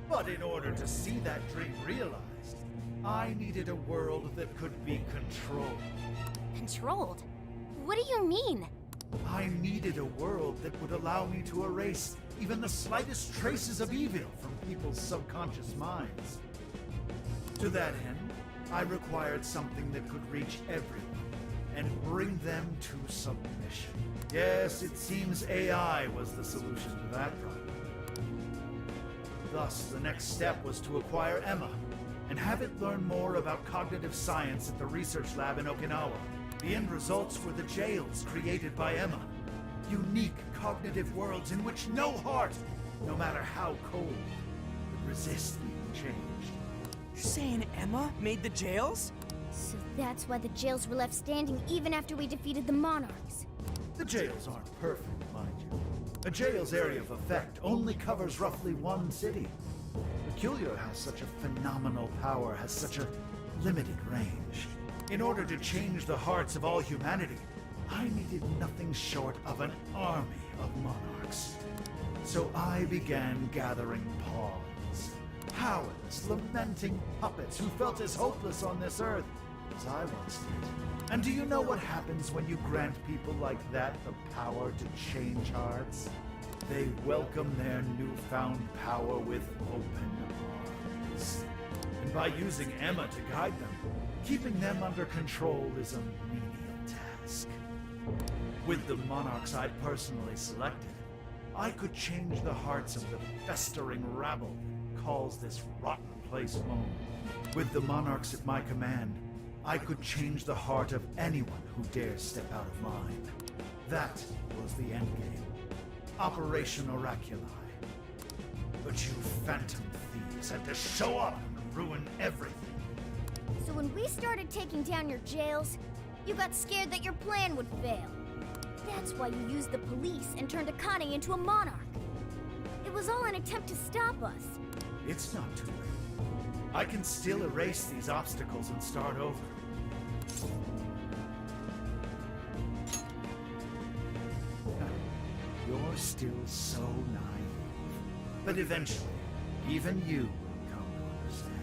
[SPEAKER 20] But in order to see that dream realized, I needed a world that could be controlled.
[SPEAKER 5] Controlled? What do you mean?
[SPEAKER 20] I needed a world that would allow me to erase even the slightest traces of evil from people's subconscious minds. To that end, I required something that could reach everyone and bring them to submission. Yes, it seems AI was the solution to that problem. Thus, the next step was to acquire Emma and have it learn more about cognitive science at the research lab in Okinawa. The end results were the jails created by Emma. Unique cognitive worlds in which no heart, no matter how cold, could resist being changed.
[SPEAKER 4] You're saying Emma made the jails?
[SPEAKER 5] So that's why the jails were left standing even after we defeated the monarchs.
[SPEAKER 20] The jails aren't perfect, mind you. A jail's area of effect only covers roughly one city. Peculiar how such a phenomenal power has such a limited range. In order to change the hearts of all humanity, I needed nothing short of an army of monarchs. So I began gathering pawns. Powerless, lamenting puppets who felt as hopeless on this earth as I once did. And do you know what happens when you grant people like that the power to change hearts? They welcome their newfound power with open arms. And by using Emma to guide them, keeping them under control is a menial task. With the monarchs I personally selected, I could change the hearts of the festering rabble that calls this rotten place home. With the monarchs at my command, I could change the heart of anyone who dares step out of mine. That was the endgame. Operation Oraculi. But you phantom thieves had to show up and ruin everything.
[SPEAKER 5] So when we started taking down your jails, you got scared that your plan would fail. That's why you used the police and turned Akane into a monarch. It was all an attempt to stop us.
[SPEAKER 20] It's not too late. I can still erase these obstacles and start over. still so naive. But eventually, even you will come to understand.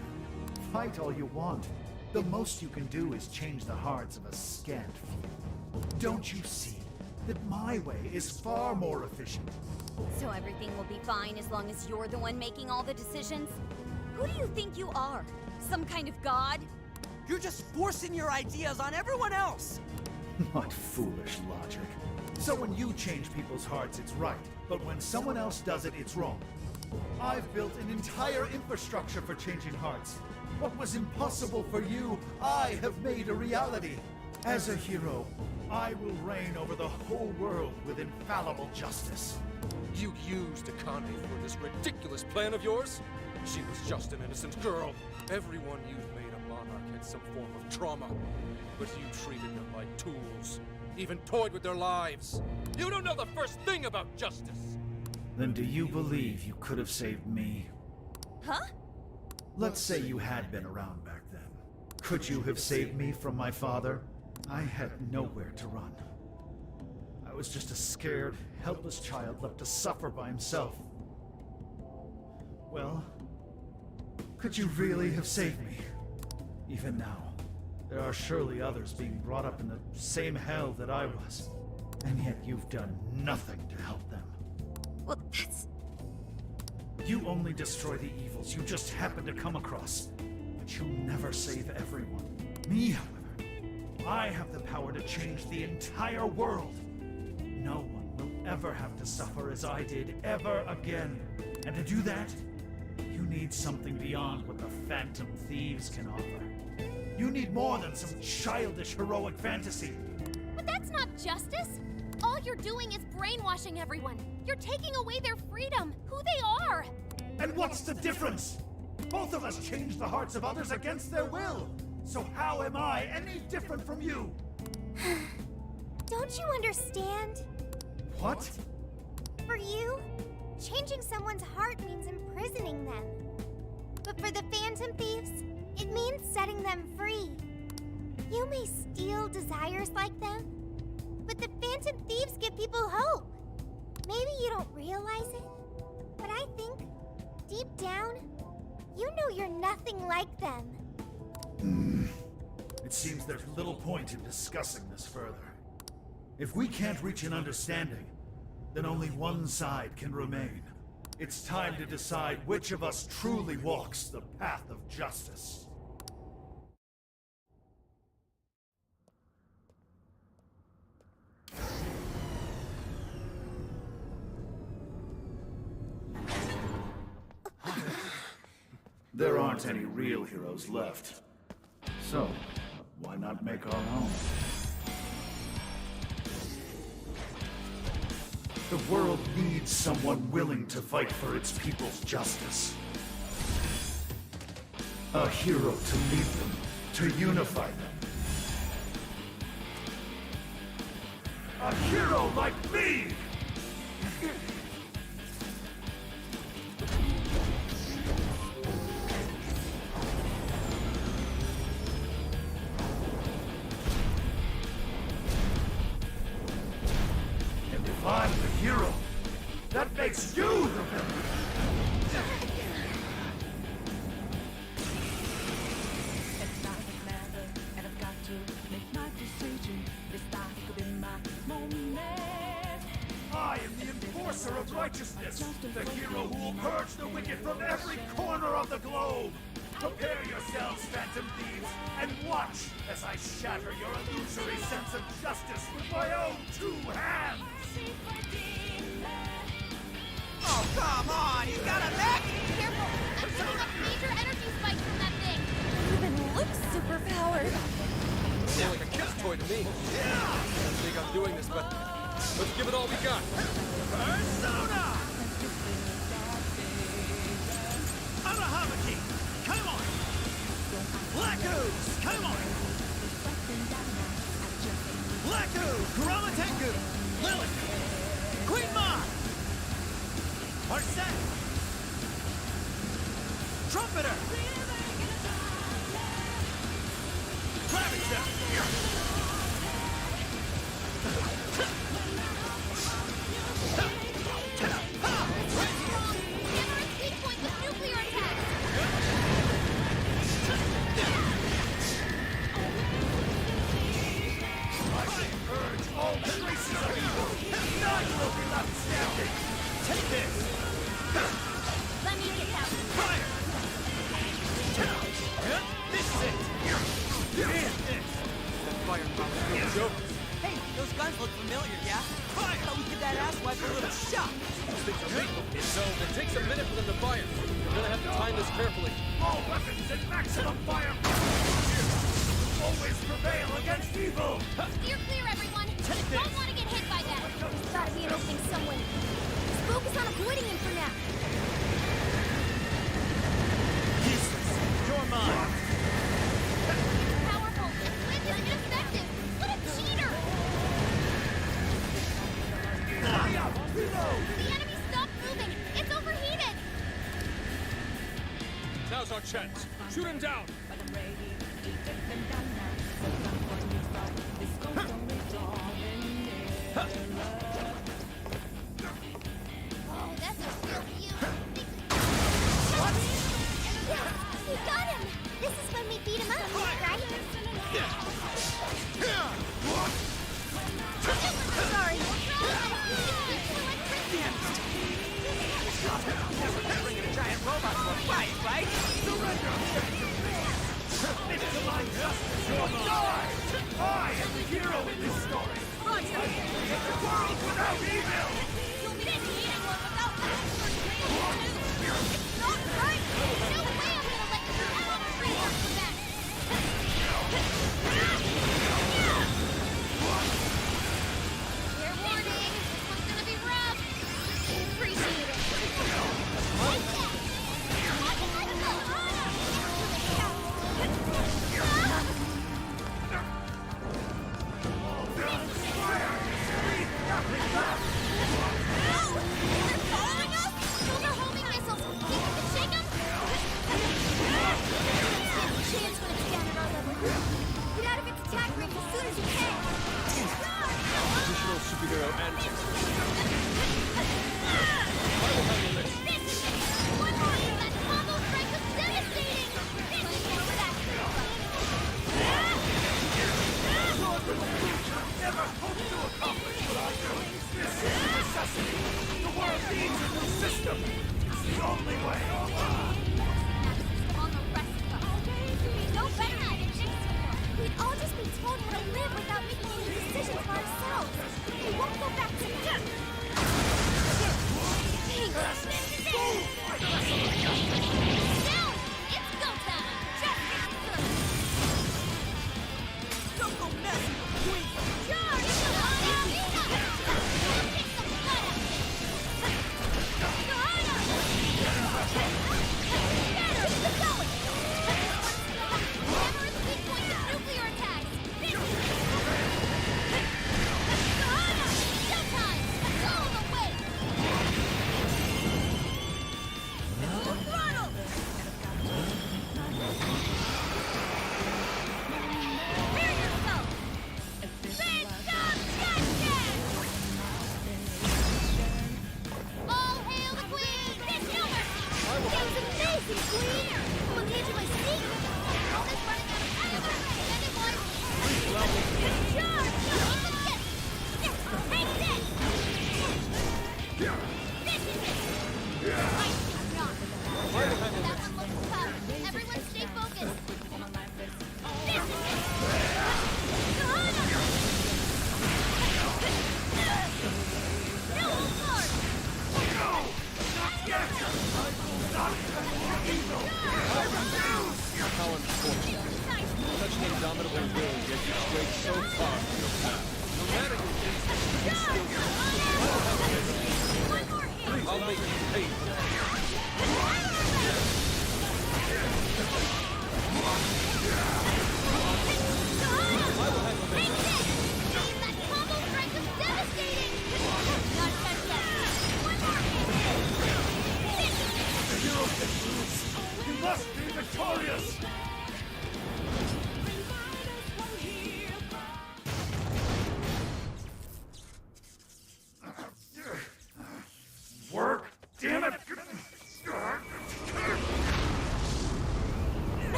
[SPEAKER 20] Fight all you want. The most you can do is change the hearts of a scant few. Don't you see that my way is far more efficient?
[SPEAKER 11] So everything will be fine as long as you're the one making all the decisions? Who do you think you are? Some kind of god?
[SPEAKER 4] You're just forcing your ideas on everyone else!
[SPEAKER 20] What foolish logic. So when you change people's hearts, it's right. But when someone else does it, it's wrong. I've built an entire infrastructure for changing hearts. What was impossible for you, I have made a reality. As a hero, I will reign over the whole world with infallible justice.
[SPEAKER 2] You used Akane for this ridiculous plan of yours? She was just an innocent girl. Everyone you've made a monarch had some form of trauma. But you treated them like tools. Even toyed with their lives. You don't know the first thing about justice!
[SPEAKER 20] Then do you believe you could have saved me?
[SPEAKER 11] Huh?
[SPEAKER 20] Let's say you had been around back then. Could you have saved me from my father? I had nowhere to run. I was just a scared, helpless child left to suffer by himself. Well, could you really have saved me? Even now, there are surely others being brought up in the same hell that I was. And yet you've done nothing to help them.
[SPEAKER 11] Well, that's...
[SPEAKER 20] You only destroy the evils you just happen to come across. But you'll never save everyone. Me, however, I have the power to change the entire world. No one will ever have to suffer as I did ever again. And to do that, you need something beyond what the Phantom Thieves can offer. You need more than some childish heroic fantasy.
[SPEAKER 1] But that's not justice! All you're doing is brainwashing everyone. You're taking away their freedom, who they are!
[SPEAKER 20] And what's the difference? Both of us change the hearts of others against their will. So how am I any different from you?
[SPEAKER 6] Don't you understand?
[SPEAKER 20] What?
[SPEAKER 6] For you, changing someone's heart means imprisoning them. But for the Phantom Thieves, it means setting them free. You may steal desires like them, but the Phantom Thieves give people hope. Maybe you don't realize it, but I think, deep down, you know you're nothing like them.
[SPEAKER 20] It seems there's little point in discussing this further. If we can't reach an understanding, then only one side can remain. It's time to decide which of us truly walks the path of justice. There aren't any real heroes left. So, why not make our own? The world needs someone willing to fight for its people's justice. A hero to lead them, to unify them. A hero like me! And if I'm the hero, that makes you the villain! I am the enforcer of righteousness, the hero who will purge the wicked from every corner of the globe. Prepare yourselves, Phantom Thieves, and watch as I shatter your illusory sense of justice with my own two hands!
[SPEAKER 4] Oh, come on! You gotta back it!
[SPEAKER 1] Careful! I'm picking up major energy spikes from that thing!
[SPEAKER 10] Even looks superpowered.
[SPEAKER 2] More like a kid's toy to me. I don't think I'm doing this, but let's give it all we got.
[SPEAKER 16] Persona! Arahamaki! Come on! Black Ooze! Come on! Black Ooze! Kuramatengu! Lilith! Queen Ma! Arsene! Trumpeter! Gravity!
[SPEAKER 20] all traces of evil. None will be left standing. Take this.
[SPEAKER 1] Let me get that one.
[SPEAKER 16] Fire! This is it! This!
[SPEAKER 4] That fire probably no joke. Hey, those guns look familiar, yeah? Fire! Thought we did that asswipe a little shot.
[SPEAKER 2] So it takes a minute for them to fire. We're gonna have to time this carefully.
[SPEAKER 20] All weapons at maximum fire. Always prevail against evil.
[SPEAKER 1] Steer clear, everyone. Don't want to get hit by that. There's gotta be an opening somewhere. Just focus on avoiding him for now.
[SPEAKER 16] Useless! You're mine!
[SPEAKER 1] Powerful. This is ineffective. What a cheater! The enemy stopped moving. It's overheated.
[SPEAKER 2] Now's our chance. Shoot him down.
[SPEAKER 1] Oh, that's a real view. We got him! This is when we beat him up, right? Sorry.
[SPEAKER 4] Bringing a giant robot to a fight, right?
[SPEAKER 20] Surrender! Into my justice or die! I am the hero in this story! I create the world without evil!
[SPEAKER 1] You'll be creating one without that. It's not right! No way I'm gonna let you out of freedom for that! Fair warning, this one's gonna be rough. Appreciate it. Take that!
[SPEAKER 2] Additional superhero antics.
[SPEAKER 20] Never hope to accomplish what I do! This is a necessity! The world needs a new system! It's the only way!
[SPEAKER 1] We'd all just be told how to live without making any decisions for ourselves. We won't go back to death. Down! It's go time! Justice first!
[SPEAKER 4] Don't go messing with Queen!
[SPEAKER 1] Charge! Kick some butt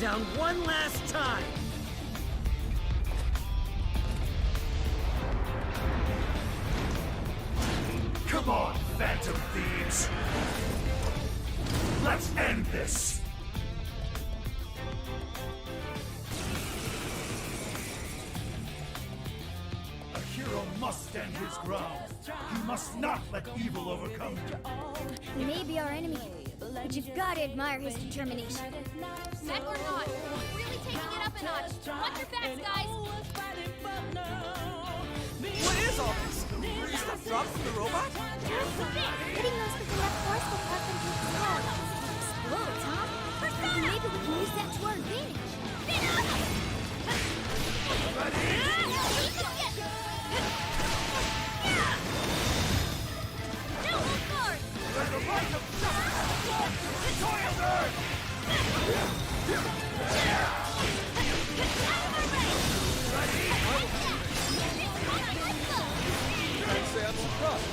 [SPEAKER 16] down one last time!
[SPEAKER 20] Come on, Phantom Thieves! Let's end this! A hero must stand his ground. He must not let evil overcome him.
[SPEAKER 5] He may be our enemy, but you've got to admire his determination.
[SPEAKER 1] Said we're not. We're really taking it up a notch. Watch your backs, guys.
[SPEAKER 4] What is all this? Were you stuff dropped from the robot?
[SPEAKER 6] Hitting those with enough force will cause them to explode.
[SPEAKER 5] Explode, huh? Maybe we can use that to our advantage.
[SPEAKER 20] Let the light of justice toil earth!
[SPEAKER 2] I'd say I'm surprised.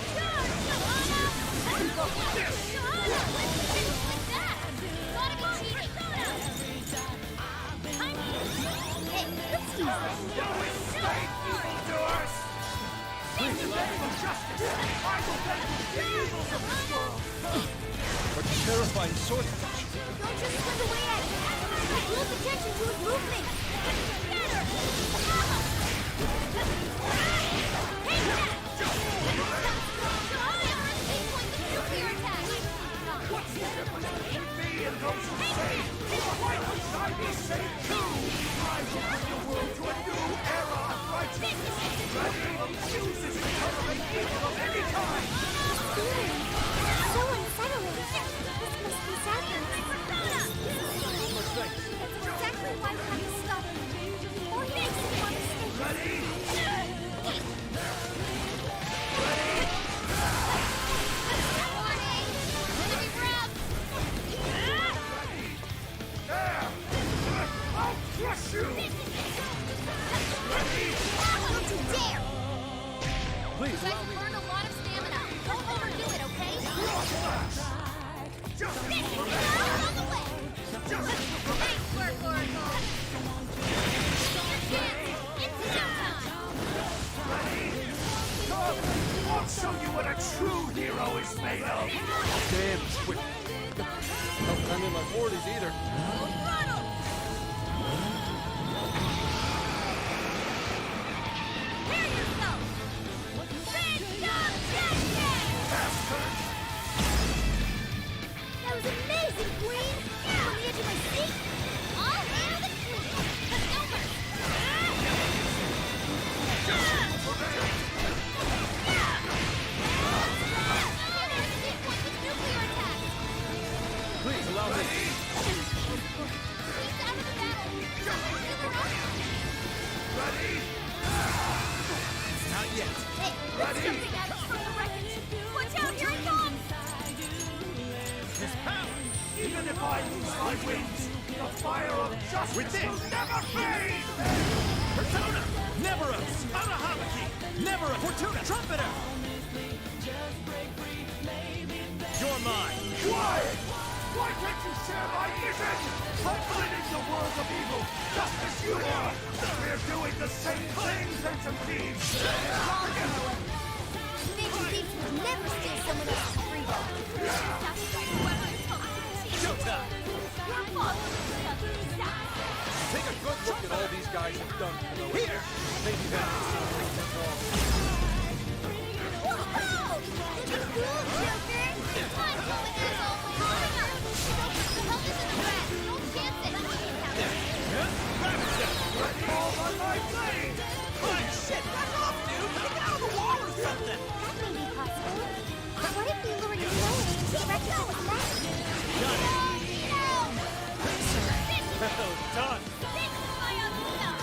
[SPEAKER 2] A terrifying sword touch.
[SPEAKER 5] Don't just swing away at him. Pay close attention to his movement.
[SPEAKER 20] What's the difference between me and those who say, why must I be saved too? I will bring the world to a new era of righteousness. Ready chooses to tolerate evil of any kind.
[SPEAKER 6] So unsettling. This must be sadness. That's exactly why we have to stop him. Before he makes any more mistakes.
[SPEAKER 20] Ready? There! I'll crush you! Ready?
[SPEAKER 1] Don't you dare!
[SPEAKER 2] Please,
[SPEAKER 1] You guys have burned a lot of stamina. Don't overdo it, okay? On the way! Nice work, Oracle! It's showtime!
[SPEAKER 20] Come! I'll show you what a true hero is made of!
[SPEAKER 2] damn, he's quick. Not that I'm in my 40s either.
[SPEAKER 1] Hear yourself! Big job,
[SPEAKER 5] That was amazing, Queen! On the edge of my seat!
[SPEAKER 1] All hail the Queen! Over!
[SPEAKER 2] Please allow me.
[SPEAKER 20] Ready?
[SPEAKER 2] Not yet.
[SPEAKER 1] Hey, let's
[SPEAKER 20] Ready?
[SPEAKER 1] something out from the wreckage! Watch out, here it comes!
[SPEAKER 20] His power! Even if I lose my wings, the fire of justice
[SPEAKER 16] With this.
[SPEAKER 20] will never fade!
[SPEAKER 16] Persona! Neveros! Anahamaki! Nevera! Fortuna! Trumpeter! You're mine!
[SPEAKER 20] Quiet! Why can't you share my vision? I'm fighting the world of evil, just as you are! We're doing the same thing, Phantom Thieves!
[SPEAKER 5] Phantom Thieves would never steal someone else's freedom.
[SPEAKER 16] Showtime!
[SPEAKER 1] Your father was
[SPEAKER 2] Take a good look at all these guys have done.
[SPEAKER 16] Here!
[SPEAKER 2] Maybe that's
[SPEAKER 1] Whoa! Look at cool, Joker! Time going as always! The hell isn't a rat! Don't chance it!
[SPEAKER 20] Fall on my blade!
[SPEAKER 16] Oh, shit! Back off, dude! Get out of the wall or something!
[SPEAKER 6] That may be possible. What if we lured Chloe into the wreckage of his mess?
[SPEAKER 16] Well done!
[SPEAKER 1] This is my other stuff!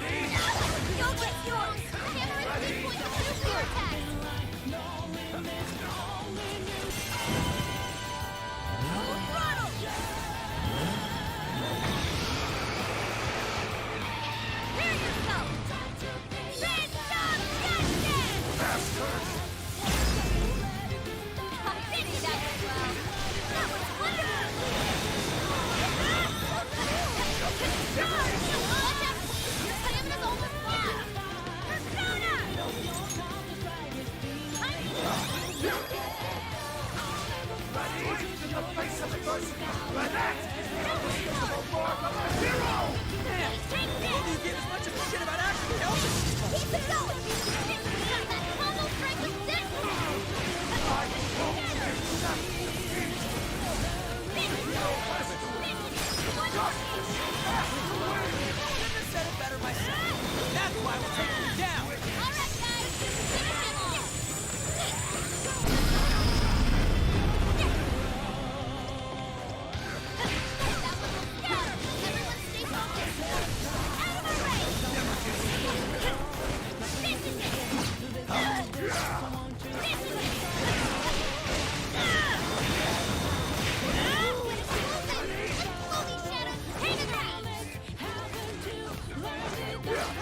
[SPEAKER 1] You'll get yours! Hammer is weak point to nuclear attack! Full throttle! Prepare yourself! Red Dog Justice!
[SPEAKER 20] Bastard!
[SPEAKER 1] I didn't that went well. That was wonderful! Watch out! Your stamina's almost flat! Persona!
[SPEAKER 20] In the face of adversity, but that is the mark of a hero!
[SPEAKER 1] Take this!
[SPEAKER 16] Will you give as much of a shit about actually helping?
[SPEAKER 1] Keep it going! Got that combo strike with
[SPEAKER 16] Couldn't have said it better myself. That's why we'll take you down.
[SPEAKER 1] All right, guys, finish him off. That one will scatter. Everyone stay focused. Out of my way. This is it. This is it. Blow these shadows. Hang it out.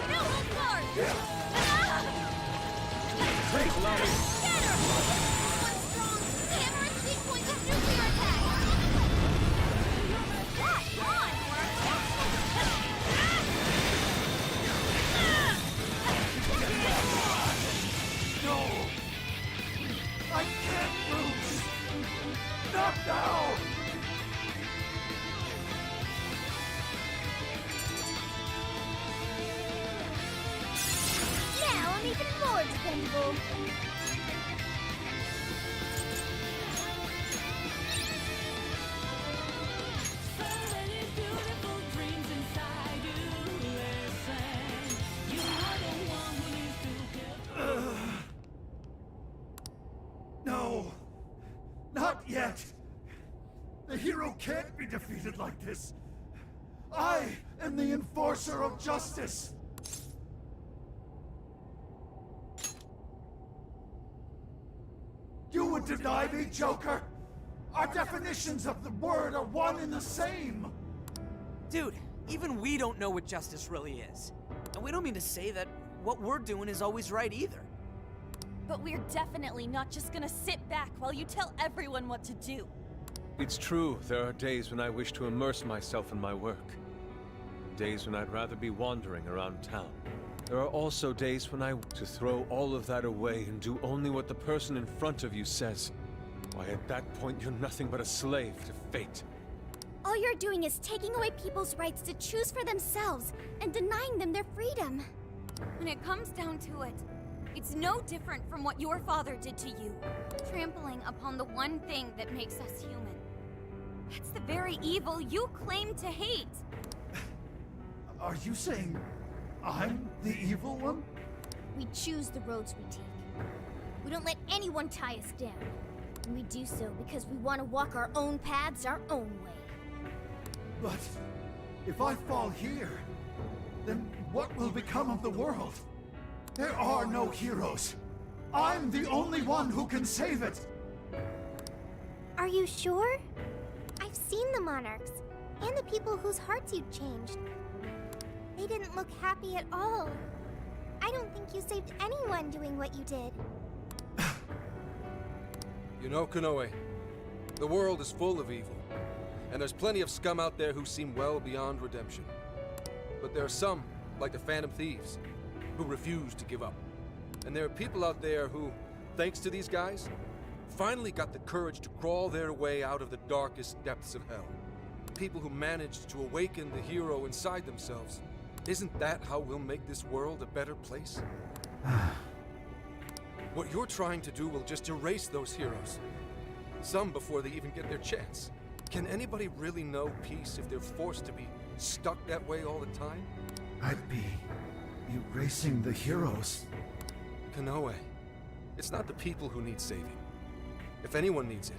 [SPEAKER 1] No hold guard. Scatter. One strong. Hammer its weak point with nuclear attack. Come on,
[SPEAKER 20] No! I can't lose! Not now!
[SPEAKER 5] Now I'm even more dependable.
[SPEAKER 20] No! Not yet! The hero can't be defeated like this! I am the enforcer of justice! You would deny me, Joker? Our definitions of the word are one and the same!
[SPEAKER 4] Dude, even we don't know what justice really is. And we don't mean to say that what we're doing is always right either.
[SPEAKER 10] But we're definitely not just gonna sit back while you tell everyone what to do.
[SPEAKER 9] It's true, there are days when I wish to immerse myself in my work. Days when I'd rather be wandering around town. There are also days when I want to throw all of that away and do only what the person in front of you says. Why, at that point, you're nothing but a slave to fate.
[SPEAKER 5] All you're doing is taking away people's rights to choose for themselves and denying them their freedom.
[SPEAKER 11] When it comes down to it, it's no different from what your father did to you. Trampling upon the one thing that makes us human. That's the very evil you claim to hate.
[SPEAKER 20] Are you saying I'm the evil one?
[SPEAKER 5] We choose the roads we take. We don't let anyone tie us down. And we do so because we want to walk our own paths our own way.
[SPEAKER 20] But if I fall here, then what will become of the world? There are no heroes. I'm the only one who can save it.
[SPEAKER 6] Are you sure? I've seen the monarchs, and the people whose hearts you'd changed. They didn't look happy at all. I don't think you saved anyone doing what you did.
[SPEAKER 2] You know, Konoe, the world is full of evil, and there's plenty of scum out there who seem well beyond redemption. But there are some, like the Phantom Thieves, who refuse to give up. And there are people out there who, thanks to these guys, finally got the courage to crawl their way out of the darkest depths of hell. People who managed to awaken the hero inside themselves. Isn't that how we'll make this world a better place? What you're trying to do will just erase those heroes. Some before they even get their chance. Can anybody really know peace if they're forced to be stuck that way all the time?
[SPEAKER 20] I'd be erasing the heroes.
[SPEAKER 2] Konoe, it's not the people who need saving. If anyone needs it,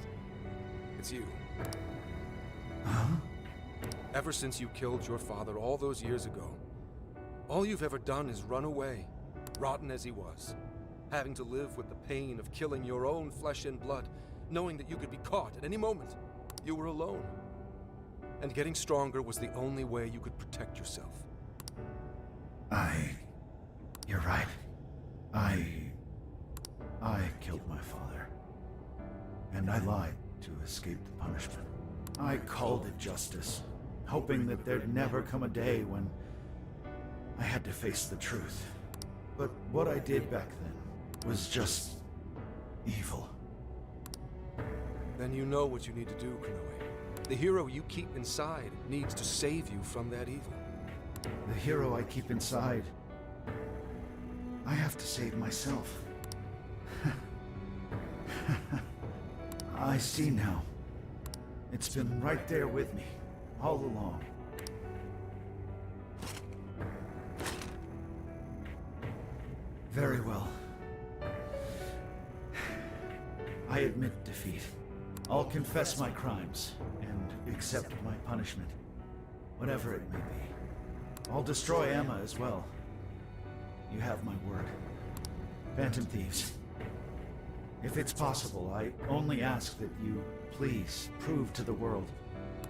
[SPEAKER 2] it's you.
[SPEAKER 20] Huh?
[SPEAKER 2] Ever since you killed your father all those years ago, All you've ever done is run away, rotten as he was, having to live with the pain of killing your own flesh and blood, knowing that you could be caught at any moment. You were alone. And getting stronger was the only way you could protect yourself.
[SPEAKER 18] You're right. I killed my father. And I lied to escape the punishment. I called it justice, hoping that there'd never come a day when I had to face the truth. But what I did back then was just evil.
[SPEAKER 2] Then you know what you need to do, Konoe. The hero you keep inside needs to save you from that evil.
[SPEAKER 18] The hero I keep inside, I have to save myself. I see now. It's been right there with me, all along. Very well. I admit defeat. I'll confess my crimes and accept my punishment, whatever it may be. I'll destroy Emma as well. You have my word. Phantom Thieves. If it's possible, I only ask that you please prove to the world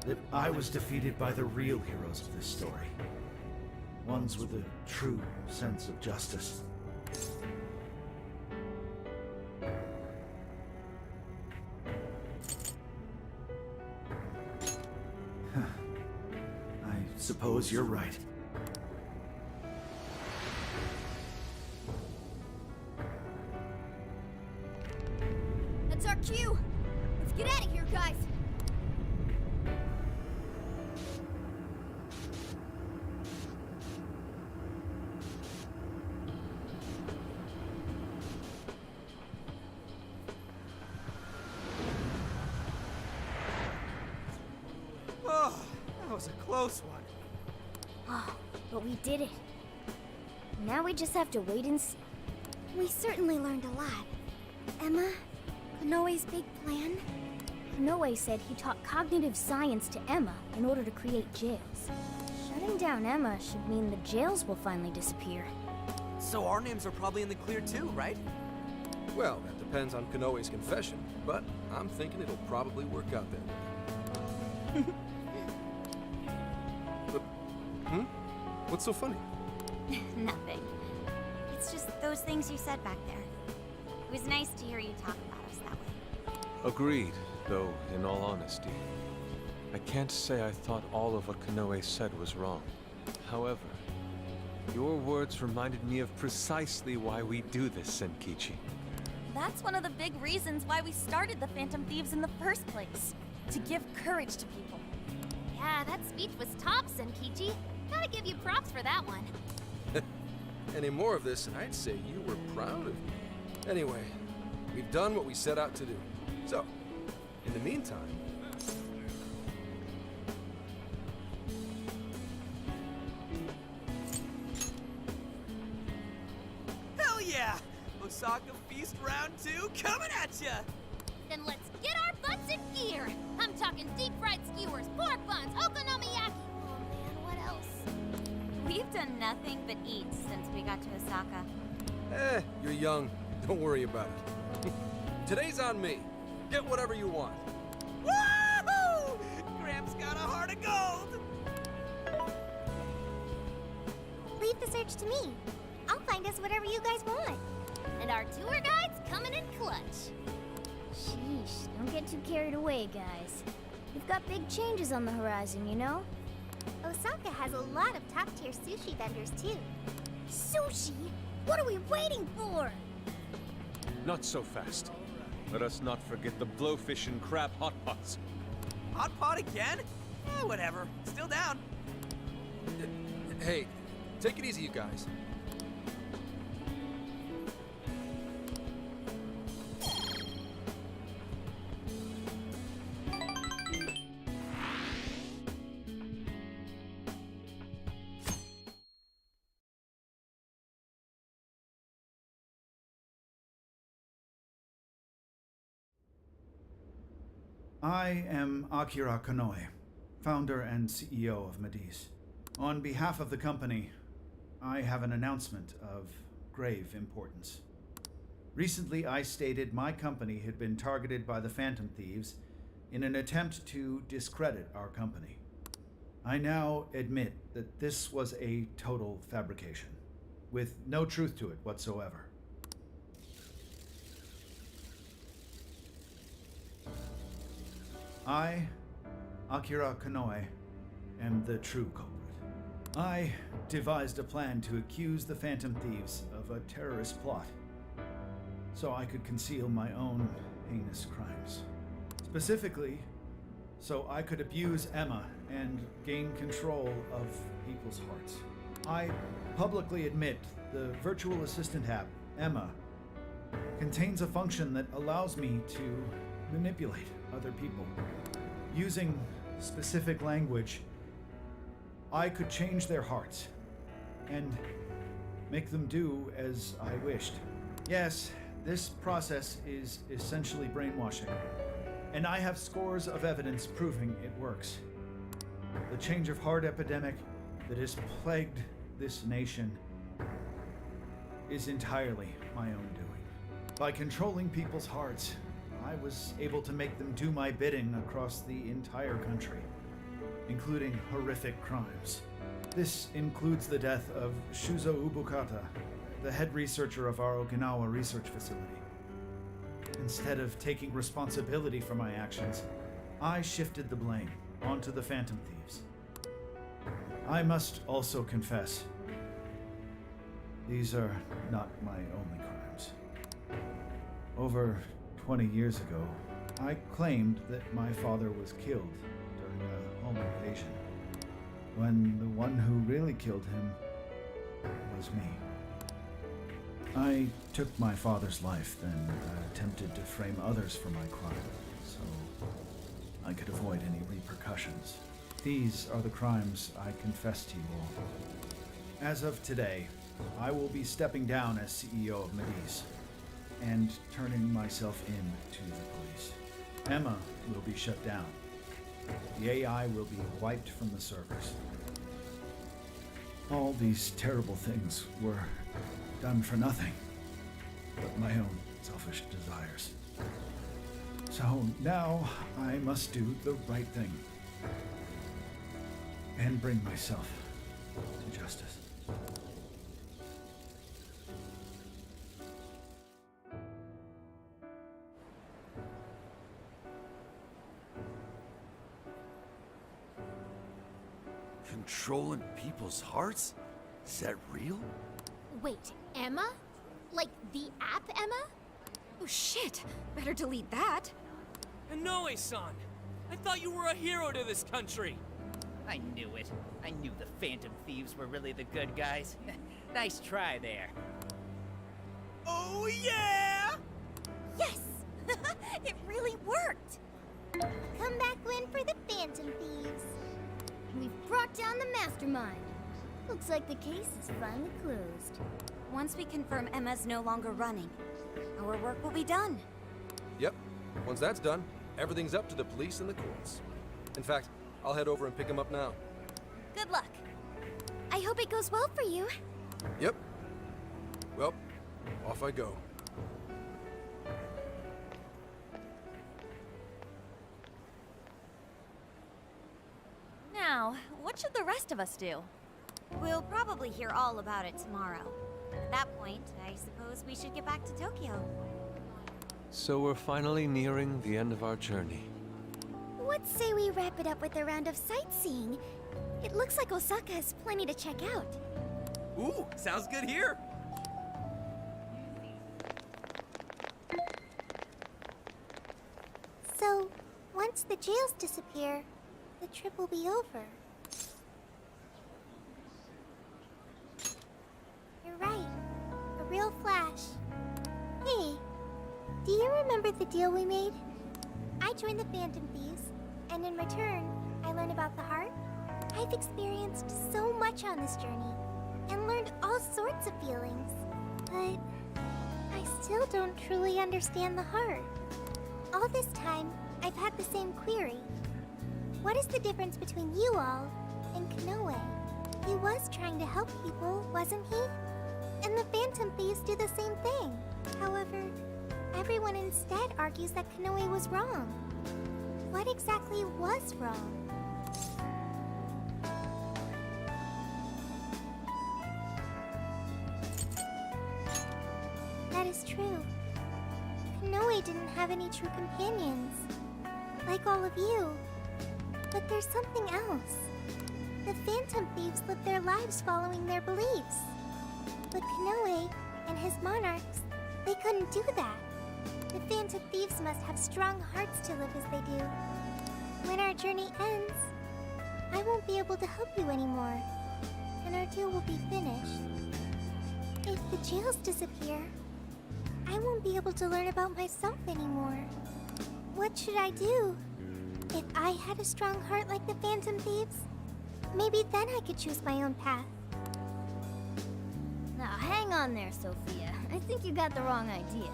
[SPEAKER 18] that I was defeated by the real heroes of this story. Ones with a true sense of justice. I suppose you're right.
[SPEAKER 1] That's our cue! Let's get out of here, guys!
[SPEAKER 16] Oh, that was a close one.
[SPEAKER 5] Oh, but we did it. Now we just have to wait and see.
[SPEAKER 6] We certainly learned a lot. Emma, Konoe's big plan?
[SPEAKER 5] Konoe said he taught cognitive science to Emma in order to create jails. Shutting down Emma should mean the jails will finally disappear.
[SPEAKER 16] So our names are probably in the clear too, right?
[SPEAKER 2] Well, that depends on Konoe's confession, but I'm thinking it'll probably work out that way. But, what's so funny?
[SPEAKER 14] Nothing. It's just those things you said back there. It was nice to hear you talk about us that way.
[SPEAKER 9] Agreed, though, in all honesty, I can't say I thought all of what Konoe said was wrong. However, your words reminded me of precisely why we do this, Senkichi.
[SPEAKER 10] That's one of the big reasons why we started the Phantom Thieves in the first place. To give courage to people.
[SPEAKER 14] Yeah, that speech was top, Senkichi. Gotta give you props for that one.
[SPEAKER 2] Any more of this, and I'd say you were proud of me. Anyway, we've done what we set out to do. So, in the meantime...
[SPEAKER 16] Hell yeah! Osaka Feast Round 2 coming at ya!
[SPEAKER 1] Then let's get our butts in gear! I'm talking deep-fried skewers, pork buns, okonomiyaki! Oh man, what else?
[SPEAKER 14] We've done nothing but eat since we got to Osaka.
[SPEAKER 2] You're young. Don't worry about it. Today's on me. Get whatever you want.
[SPEAKER 16] Woohoo! Gramps got a heart of gold!
[SPEAKER 6] Leave the search to me. I'll find us whatever you guys want.
[SPEAKER 1] And our tour guide's coming in clutch.
[SPEAKER 5] Sheesh, don't get too carried away, guys. We've got big changes on the horizon, you know?
[SPEAKER 6] Osaka has a lot of top-tier sushi vendors, too.
[SPEAKER 1] Sushi? What are we waiting for?
[SPEAKER 9] Not so fast. Let us not forget the blowfish and crab hot pots.
[SPEAKER 16] Hot pot again? Whatever. Still down.
[SPEAKER 2] Hey, take it easy, you guys.
[SPEAKER 18] I am Akira Konoe, founder and CEO of Mediz. On behalf of the company, I have an announcement of grave importance. Recently, I stated my company had been targeted by the Phantom Thieves in an attempt to discredit our company. I now admit that this was a total fabrication, with no truth to it whatsoever. I, Akira Konoe, am the true culprit. I devised a plan to accuse the Phantom Thieves of a terrorist plot, so I could conceal my own heinous crimes. Specifically, so I could abuse Emma and gain control of people's hearts. I publicly admit the virtual assistant app, Emma, contains a function that allows me to manipulate other people. Using specific language, I could change their hearts and make them do as I wished. Yes, this process is essentially brainwashing, and I have scores of evidence proving it works. The change of heart epidemic that has plagued this nation is entirely my own doing. By controlling people's hearts, I was able to make them do my bidding across the entire country, including horrific crimes. This includes the death of Shuzo Ubukata, the head researcher of our Okinawa research facility. Instead of taking responsibility for my actions, I shifted the blame onto the Phantom Thieves. I must also confess, these are not my only crimes. Over 20 years ago, I claimed that my father was killed during a home invasion, when the one who really killed him was me. I took my father's life, then attempted to frame others for my crime, so I could avoid any repercussions. These are the crimes I confess to you all. As of today, I will be stepping down as CEO of Mediz and turning myself in to the police. Emma will be shut down. The AI will be wiped from the servers. All these terrible things were done for nothing but my own selfish desires. So now I must do the right thing and bring myself to justice.
[SPEAKER 3] Controlling people's hearts? Is that real?
[SPEAKER 11] Wait, Emma? Like the app Emma? Oh shit, better delete that.
[SPEAKER 16] Inoue-san! I thought you were a hero to this country!
[SPEAKER 21] I knew it. I knew the Phantom Thieves were really the good guys. Nice try there.
[SPEAKER 16] Oh yeah!
[SPEAKER 11] Yes! It really worked!
[SPEAKER 6] Come back win for the Phantom Thieves.
[SPEAKER 5] We've brought down the mastermind. Looks like the case is finally closed.
[SPEAKER 14] Once we confirm Emma's no longer running, our work will be done.
[SPEAKER 2] Yep. Once that's done, everything's up to the police and the courts. In fact, I'll head over and pick him up now.
[SPEAKER 14] Good luck.
[SPEAKER 6] I hope it goes well for you.
[SPEAKER 2] Yep. Well, off I go.
[SPEAKER 10] Now, what should the rest of us do?
[SPEAKER 14] We'll probably hear all about it tomorrow. At that point, I suppose we should get back to Tokyo.
[SPEAKER 9] So we're finally nearing the end of our journey.
[SPEAKER 6] What say we wrap it up with a round of sightseeing? It looks like Osaka has plenty to check out.
[SPEAKER 16] Ooh, sounds good here!
[SPEAKER 6] So, once the jails disappear, the trip will be over. You're right. A real flash. Hey, do you remember the deal we made? I joined the Phantom Thieves, and in return, I learned about the heart. I've experienced so much on this journey, and learned all sorts of feelings. But I still don't truly understand the heart. All this time, I've had the same query. What is the difference between you all and Konoe? He was trying to help people, wasn't he? And the Phantom Thieves do the same thing. However, everyone instead argues that Kanoe was wrong. What exactly was wrong? That is true. Kanoe didn't have any true companions, like all of you. But there's something else. The Phantom Thieves live their lives following their beliefs. But Kanoe and his monarchs, they couldn't do that. The Phantom Thieves must have strong hearts to live as they do. When our journey ends, I won't be able to help you anymore, and our deal will be finished. If the jails disappear, I won't be able to learn about myself anymore. What should I do? If I had a strong heart like the Phantom Thieves, maybe then I could choose my own path.
[SPEAKER 5] Now, hang on there, Sophia. I think you got the wrong idea.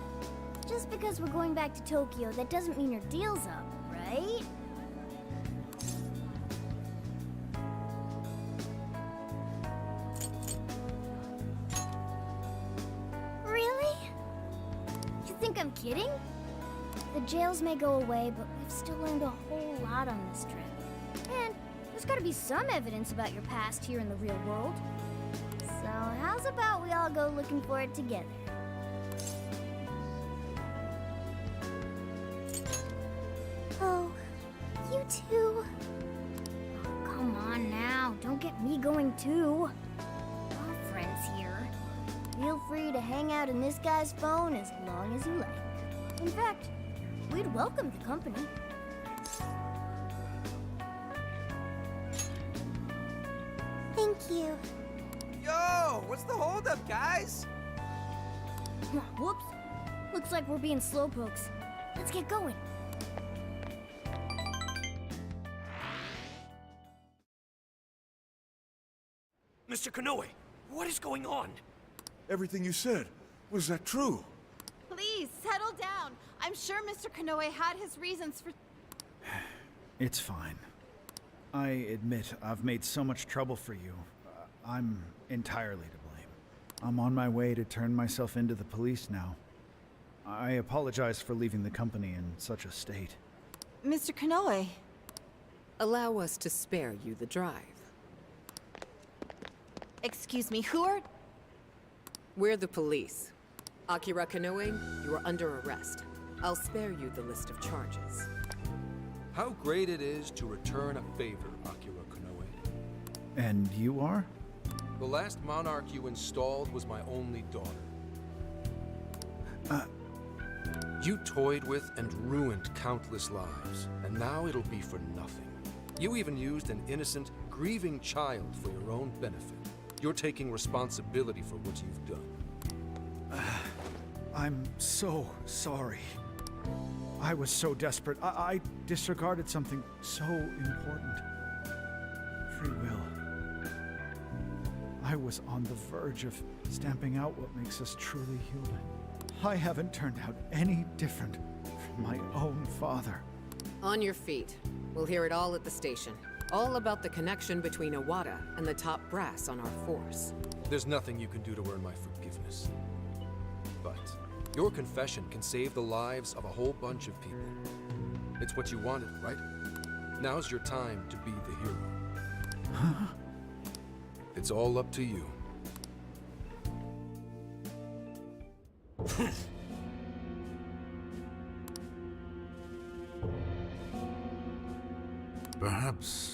[SPEAKER 5] Just because we're going back to Tokyo, that doesn't mean your deal's up, right?
[SPEAKER 6] Really?
[SPEAKER 5] You think I'm kidding? The jails may go away, but we've still learned a whole lot on this trip. And there's gotta be some evidence about your past here in the real world. So how's about we all go looking for it together?
[SPEAKER 6] Oh, you too.
[SPEAKER 5] Come on now, don't get me going too. We're all friends here. Feel free to hang out in this guy's phone as long as you like. In fact, we'd welcome the company.
[SPEAKER 6] Thank you.
[SPEAKER 16] Yo, what's the holdup, guys?
[SPEAKER 5] Whoops. Looks like we're being slowpokes. Let's get going.
[SPEAKER 8] Mr. Kanoe, what is going on?
[SPEAKER 17] Everything you said, was that true?
[SPEAKER 11] Please, settle down. I'm sure Mr. Kanoe had his reasons for...
[SPEAKER 18] It's fine. I admit I've made so much trouble for you. I'm entirely to blame. I'm on my way to turn myself into the police now. I apologize for leaving the company in such a state.
[SPEAKER 11] Mr. Kanoe.
[SPEAKER 15] Allow us to spare you the drive.
[SPEAKER 11] Excuse me, who are...
[SPEAKER 15] We're the police. Akira Kanoe, you are under arrest. I'll spare you the list of charges.
[SPEAKER 2] How great it is to return a favor, Akira Kanoe.
[SPEAKER 18] And you are?
[SPEAKER 2] The last monarch you installed was my only daughter. You toyed with and ruined countless lives, and now it'll be for nothing. You even used an innocent, grieving child for your own benefit. You're taking responsibility for what you've done.
[SPEAKER 18] I'm so sorry. I was so desperate. I disregarded something so important. Free will. I was on the verge of stamping out what makes us truly human. I haven't turned out any different from my own father.
[SPEAKER 15] On your feet. We'll hear it all at the station. All about the connection between Iwata and the top brass on our force.
[SPEAKER 2] There's nothing you can do to earn my forgiveness. But your confession can save the lives of a whole bunch of people. It's what you wanted, right? Now's your time to be the hero.
[SPEAKER 18] Huh?
[SPEAKER 2] It's all up to you.
[SPEAKER 17] Perhaps...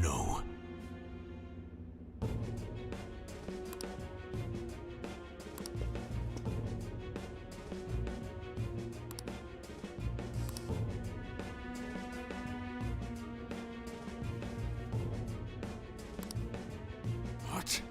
[SPEAKER 17] No. What?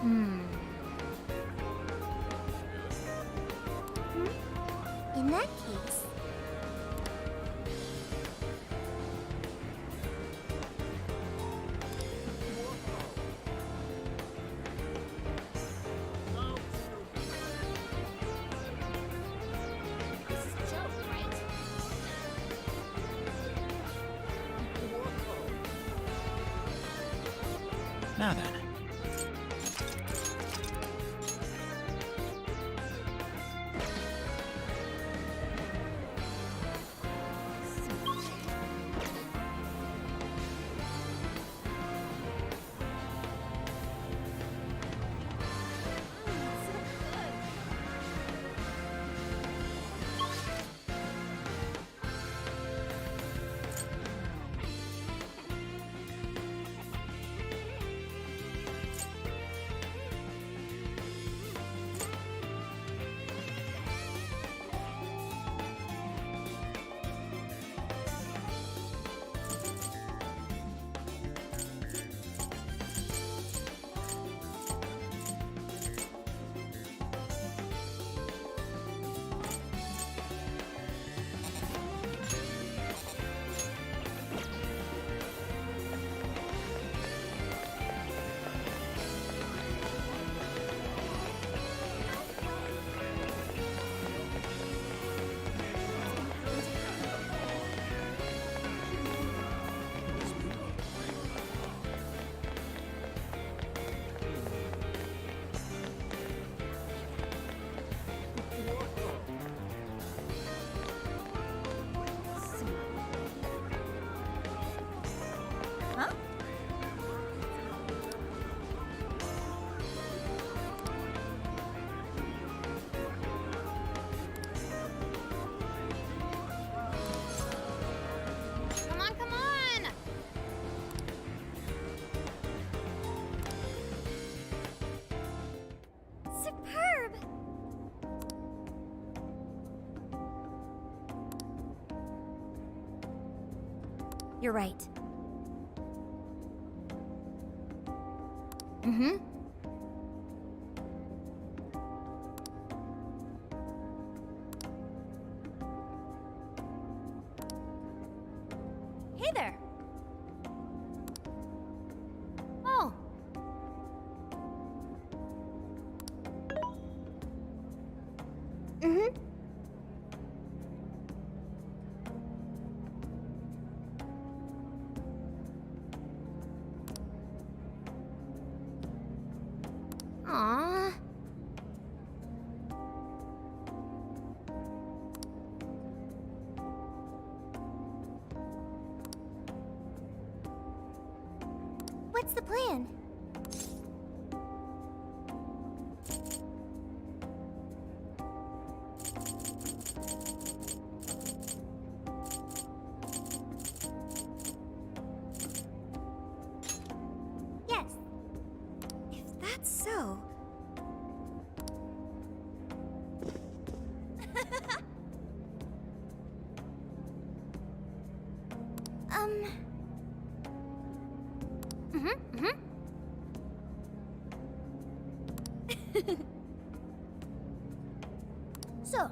[SPEAKER 6] In that case...
[SPEAKER 1] This is a joke, right?
[SPEAKER 3] Now then.
[SPEAKER 1] Come on, come on!
[SPEAKER 6] Superb!
[SPEAKER 5] You're right. Mm-hmm.
[SPEAKER 1] Hey there!
[SPEAKER 5] Oh.
[SPEAKER 6] Mm-hmm.
[SPEAKER 5] Aww.
[SPEAKER 6] What's the plan? Yes.
[SPEAKER 11] If that's so...
[SPEAKER 5] Mm-hmm. So.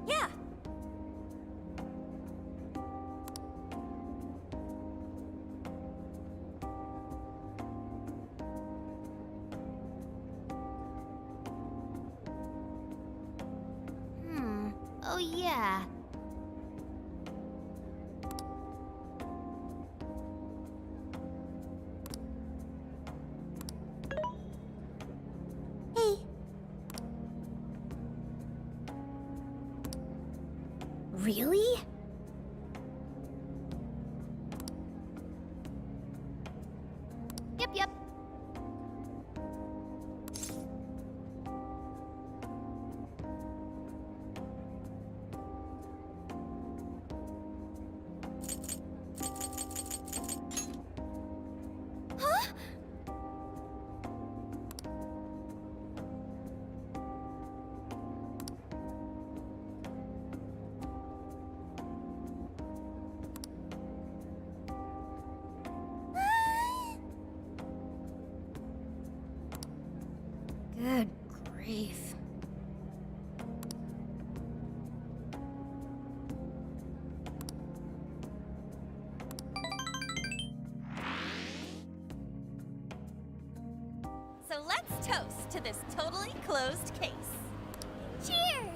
[SPEAKER 11] Yeah.
[SPEAKER 5] Oh, yeah.
[SPEAKER 6] Hey.
[SPEAKER 5] Really?
[SPEAKER 1] Yep.
[SPEAKER 11] Huh?
[SPEAKER 10] So let's toast to this totally closed case.
[SPEAKER 1] Cheers!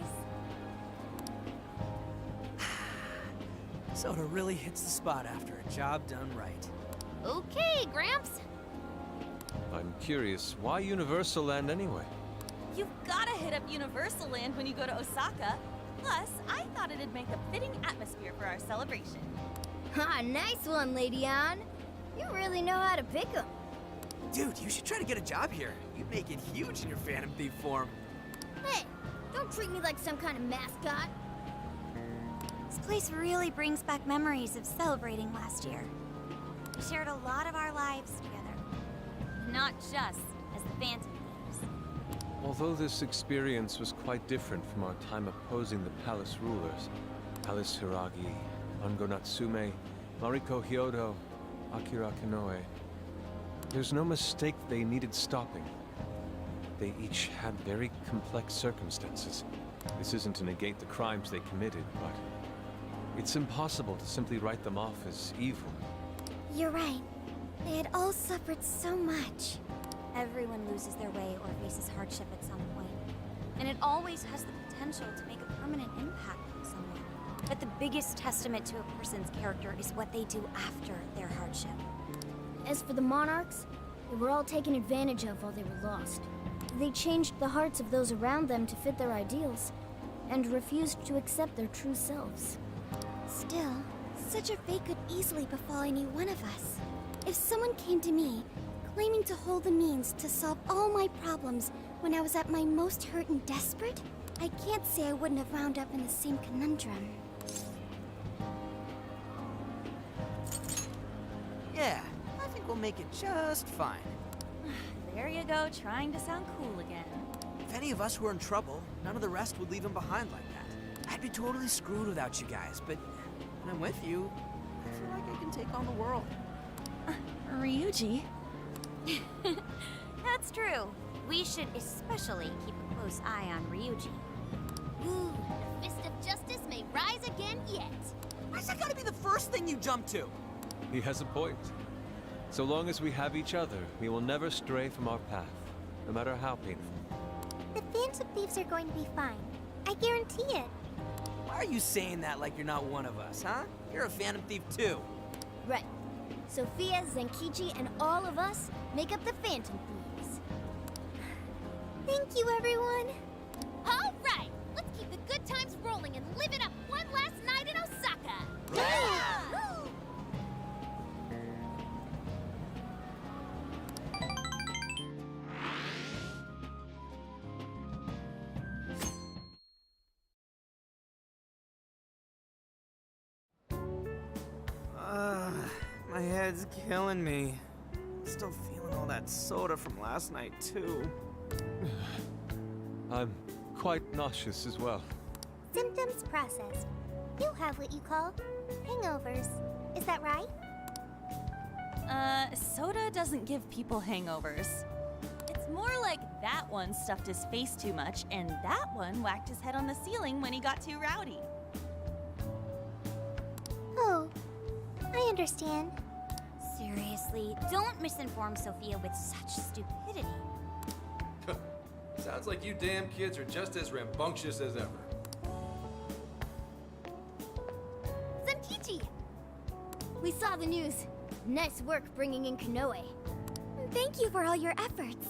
[SPEAKER 16] Soda really hits the spot after a job done right.
[SPEAKER 1] Okay, Gramps.
[SPEAKER 9] I'm curious, why Universal Land anyway?
[SPEAKER 10] You've gotta hit up Universal Land when you go to Osaka. Plus, I thought it'd make a fitting atmosphere for our celebration.
[SPEAKER 5] Ha, nice one, Lady Ann. You really know how to pick 'em.
[SPEAKER 16] Dude, you should try to get a job here. You'd make it huge in your Phantom Thief form.
[SPEAKER 5] Hey, don't treat me like some kind of mascot.
[SPEAKER 14] This place really brings back memories of celebrating last year. We shared a lot of our lives together.
[SPEAKER 10] Not just as the Phantom Thieves.
[SPEAKER 9] Although this experience was quite different from our time opposing the palace rulers, Alice Hiragi, Ango Natsume, Mariko Hyodo, Akira Kanoe, there's no mistake they needed stopping. They each had very complex circumstances. This isn't to negate the crimes they committed, but it's impossible to simply write them off as evil.
[SPEAKER 14] You're right. They had all suffered so much. Everyone loses their way or faces hardship at some point. And it always has the potential to make a permanent impact on someone. But the biggest testament to a person's character is what they do after their hardship.
[SPEAKER 5] As for the monarchs, they were all taken advantage of while they were lost. They changed the hearts of those around them to fit their ideals, and refused to accept their true selves.
[SPEAKER 6] Still, such a fate could easily befall any one of us. If someone came to me, claiming to hold the means to solve all my problems when I was at my most hurt and desperate, I can't say I wouldn't have wound up in the same conundrum.
[SPEAKER 16] Yeah, I think we'll make it just fine.
[SPEAKER 10] There you go, trying to sound cool again.
[SPEAKER 16] If any of us were in trouble, none of the rest would leave him behind like that. I'd be totally screwed without you guys, but when I'm with you, I feel like I can take on the world.
[SPEAKER 10] Ryuji?
[SPEAKER 14] That's true. We should especially keep a close eye on Ryuji.
[SPEAKER 1] Ooh, the fist of justice may rise again yet.
[SPEAKER 16] Why's that gotta be the first thing you jump to?
[SPEAKER 9] He has a point. So long as we have each other, we will never stray from our path, no matter how painful.
[SPEAKER 6] The Phantom Thieves are going to be fine. I guarantee it.
[SPEAKER 16] Why are you saying that like you're not one of us, huh? You're a Phantom Thief too.
[SPEAKER 5] Right. Sophia, Zenkichi, and all of us make up the Phantom Thieves.
[SPEAKER 6] Thank you, everyone.
[SPEAKER 1] All right, let's keep the good times rolling and live it up one last night in Osaka.
[SPEAKER 4] My head's killing me. Still feeling all that soda from last night, too.
[SPEAKER 9] I'm quite nauseous as well.
[SPEAKER 6] Symptoms processed. You have what you call hangovers. Is that right?
[SPEAKER 10] Soda doesn't give people hangovers. It's more like that one stuffed his face too much, and that one whacked his head on the ceiling when he got too rowdy.
[SPEAKER 6] Oh, I understand.
[SPEAKER 14] Seriously, don't misinform Sophia with such stupidity.
[SPEAKER 2] Sounds like you damn kids are just as rambunctious as ever.
[SPEAKER 5] Zenkichi! We saw the news. Nice work bringing in Kanoe.
[SPEAKER 6] Thank you for all your efforts.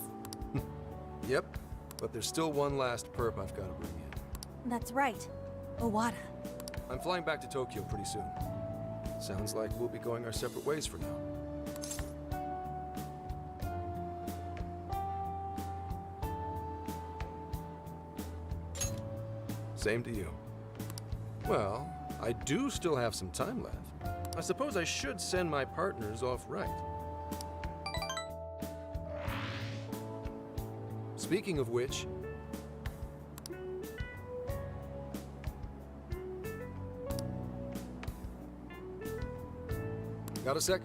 [SPEAKER 2] Yep, but there's still one last perp I've got to bring in.
[SPEAKER 10] That's right. Owada.
[SPEAKER 2] I'm flying back to Tokyo pretty soon. Sounds like we'll be going our separate ways for now. Same to you. Well, I do still have some time left. I suppose I should send my partners off right. Speaking of which... Got a sec?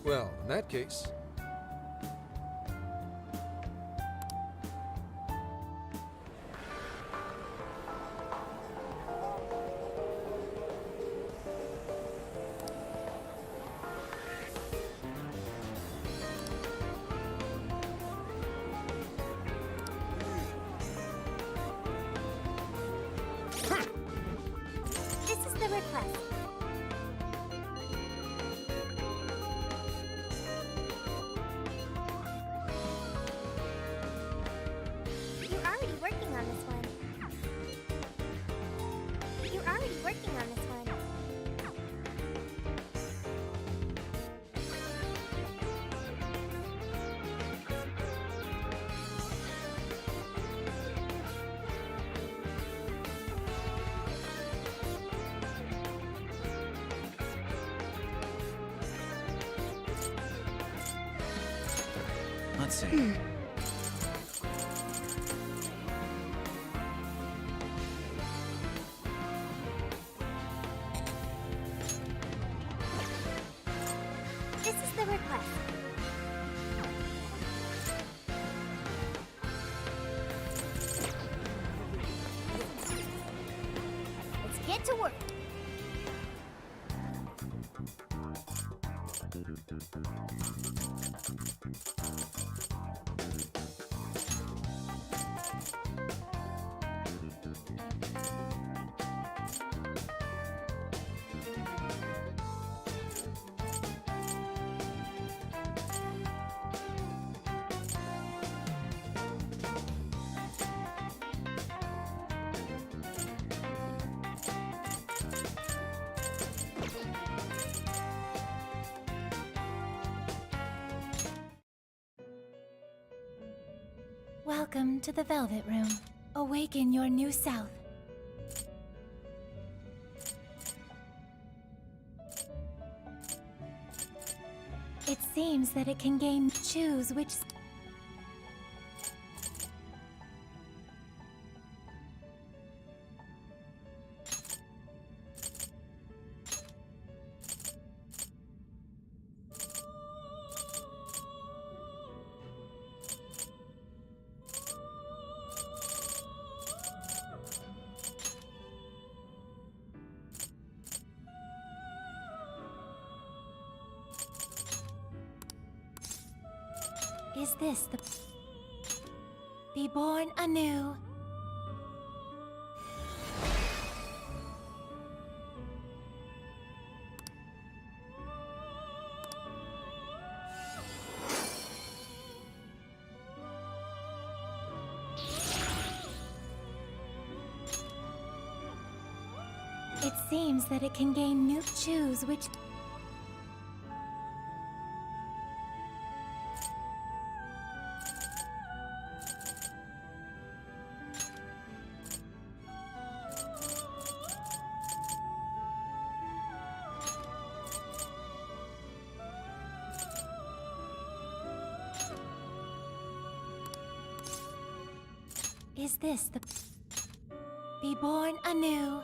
[SPEAKER 2] Well, in that case...
[SPEAKER 3] Let's see.
[SPEAKER 6] This is the request.
[SPEAKER 5] Let's get to work.
[SPEAKER 13] Welcome to the Velvet Room. Awaken your new self. It seems that it can gain. Choose which. Is this the... Be born anew. It seems that it can gain new... Choose which... Is this the... Be born anew.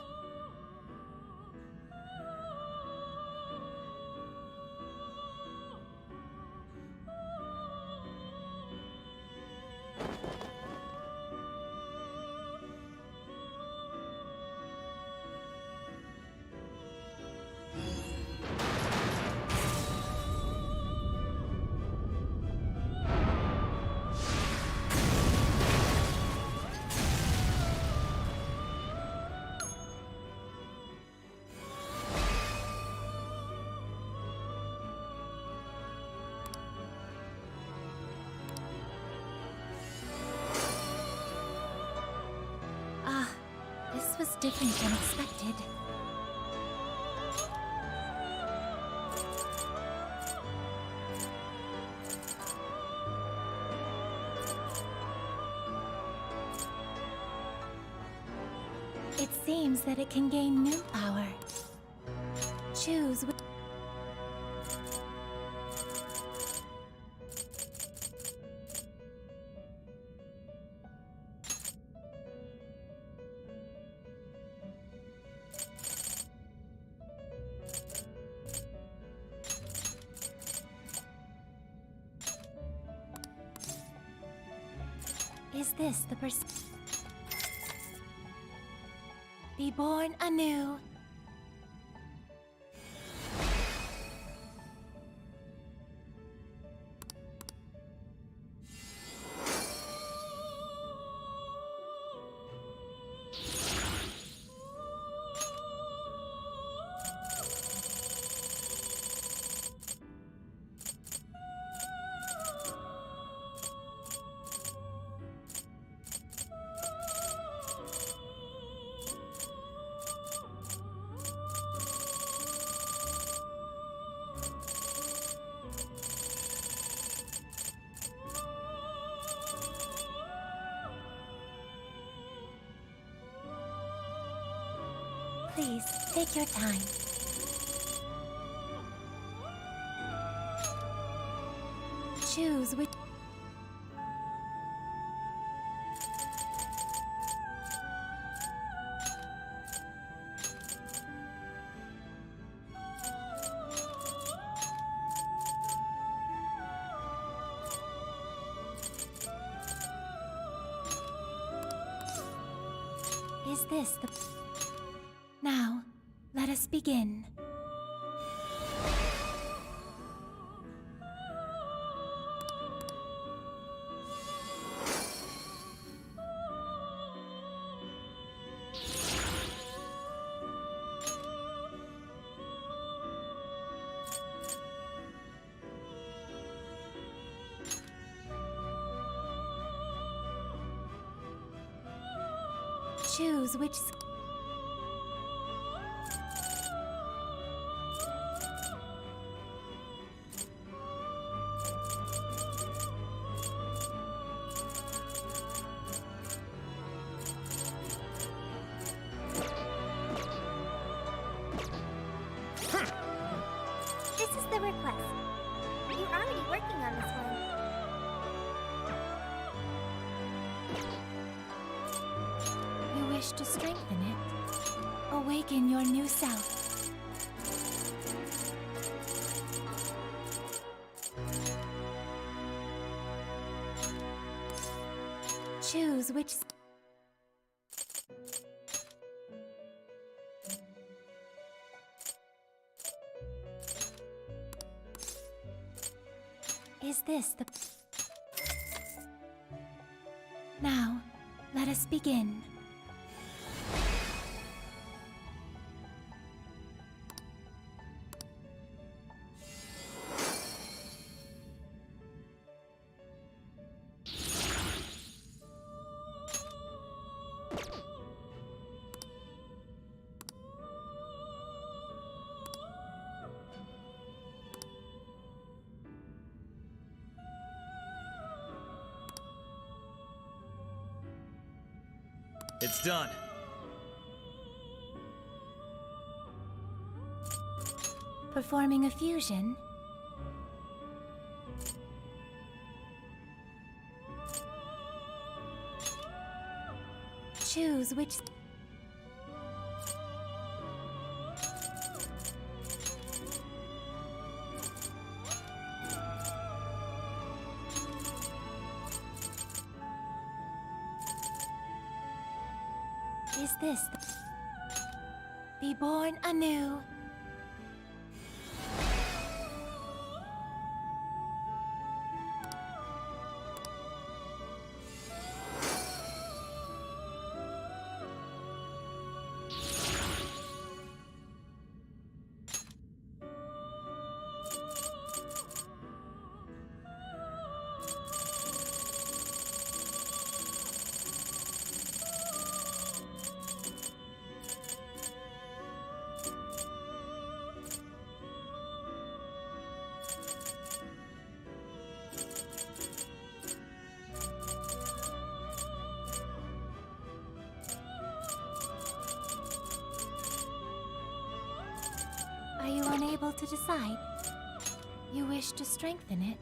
[SPEAKER 13] This was different than expected. It seems that it can gain new power. Choose which... Is this the person? Be born anew. Please, take your time. Choose which... Is this the... Now, let us begin. Choose which...
[SPEAKER 6] This is the request. You're already working on this one.
[SPEAKER 13] You wish to strengthen it. Awaken your new self. Choose which... Is this the... Now, let us begin.
[SPEAKER 16] It's done.
[SPEAKER 13] Performing a fusion. Choose which... Is this the... Be born anew. Are you unable to decide? You wish to strengthen it?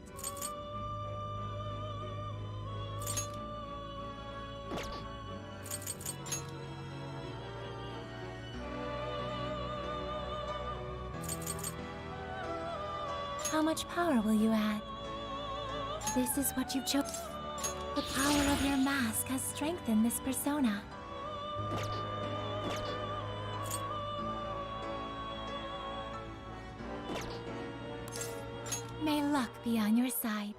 [SPEAKER 13] How much power will you add? This is what you chose. The power of your mask has strengthened this persona. May luck be on your side.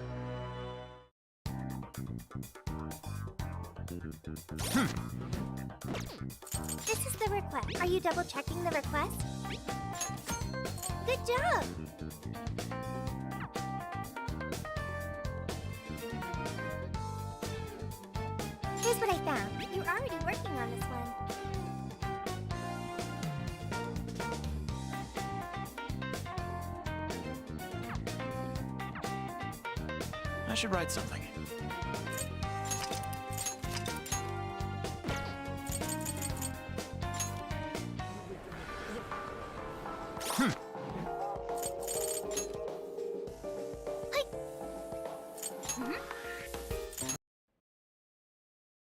[SPEAKER 6] This is the request. Are you double checking the request? Good job! Here's what I found. You're already working on this one.
[SPEAKER 16] I should write something.
[SPEAKER 6] Mhm.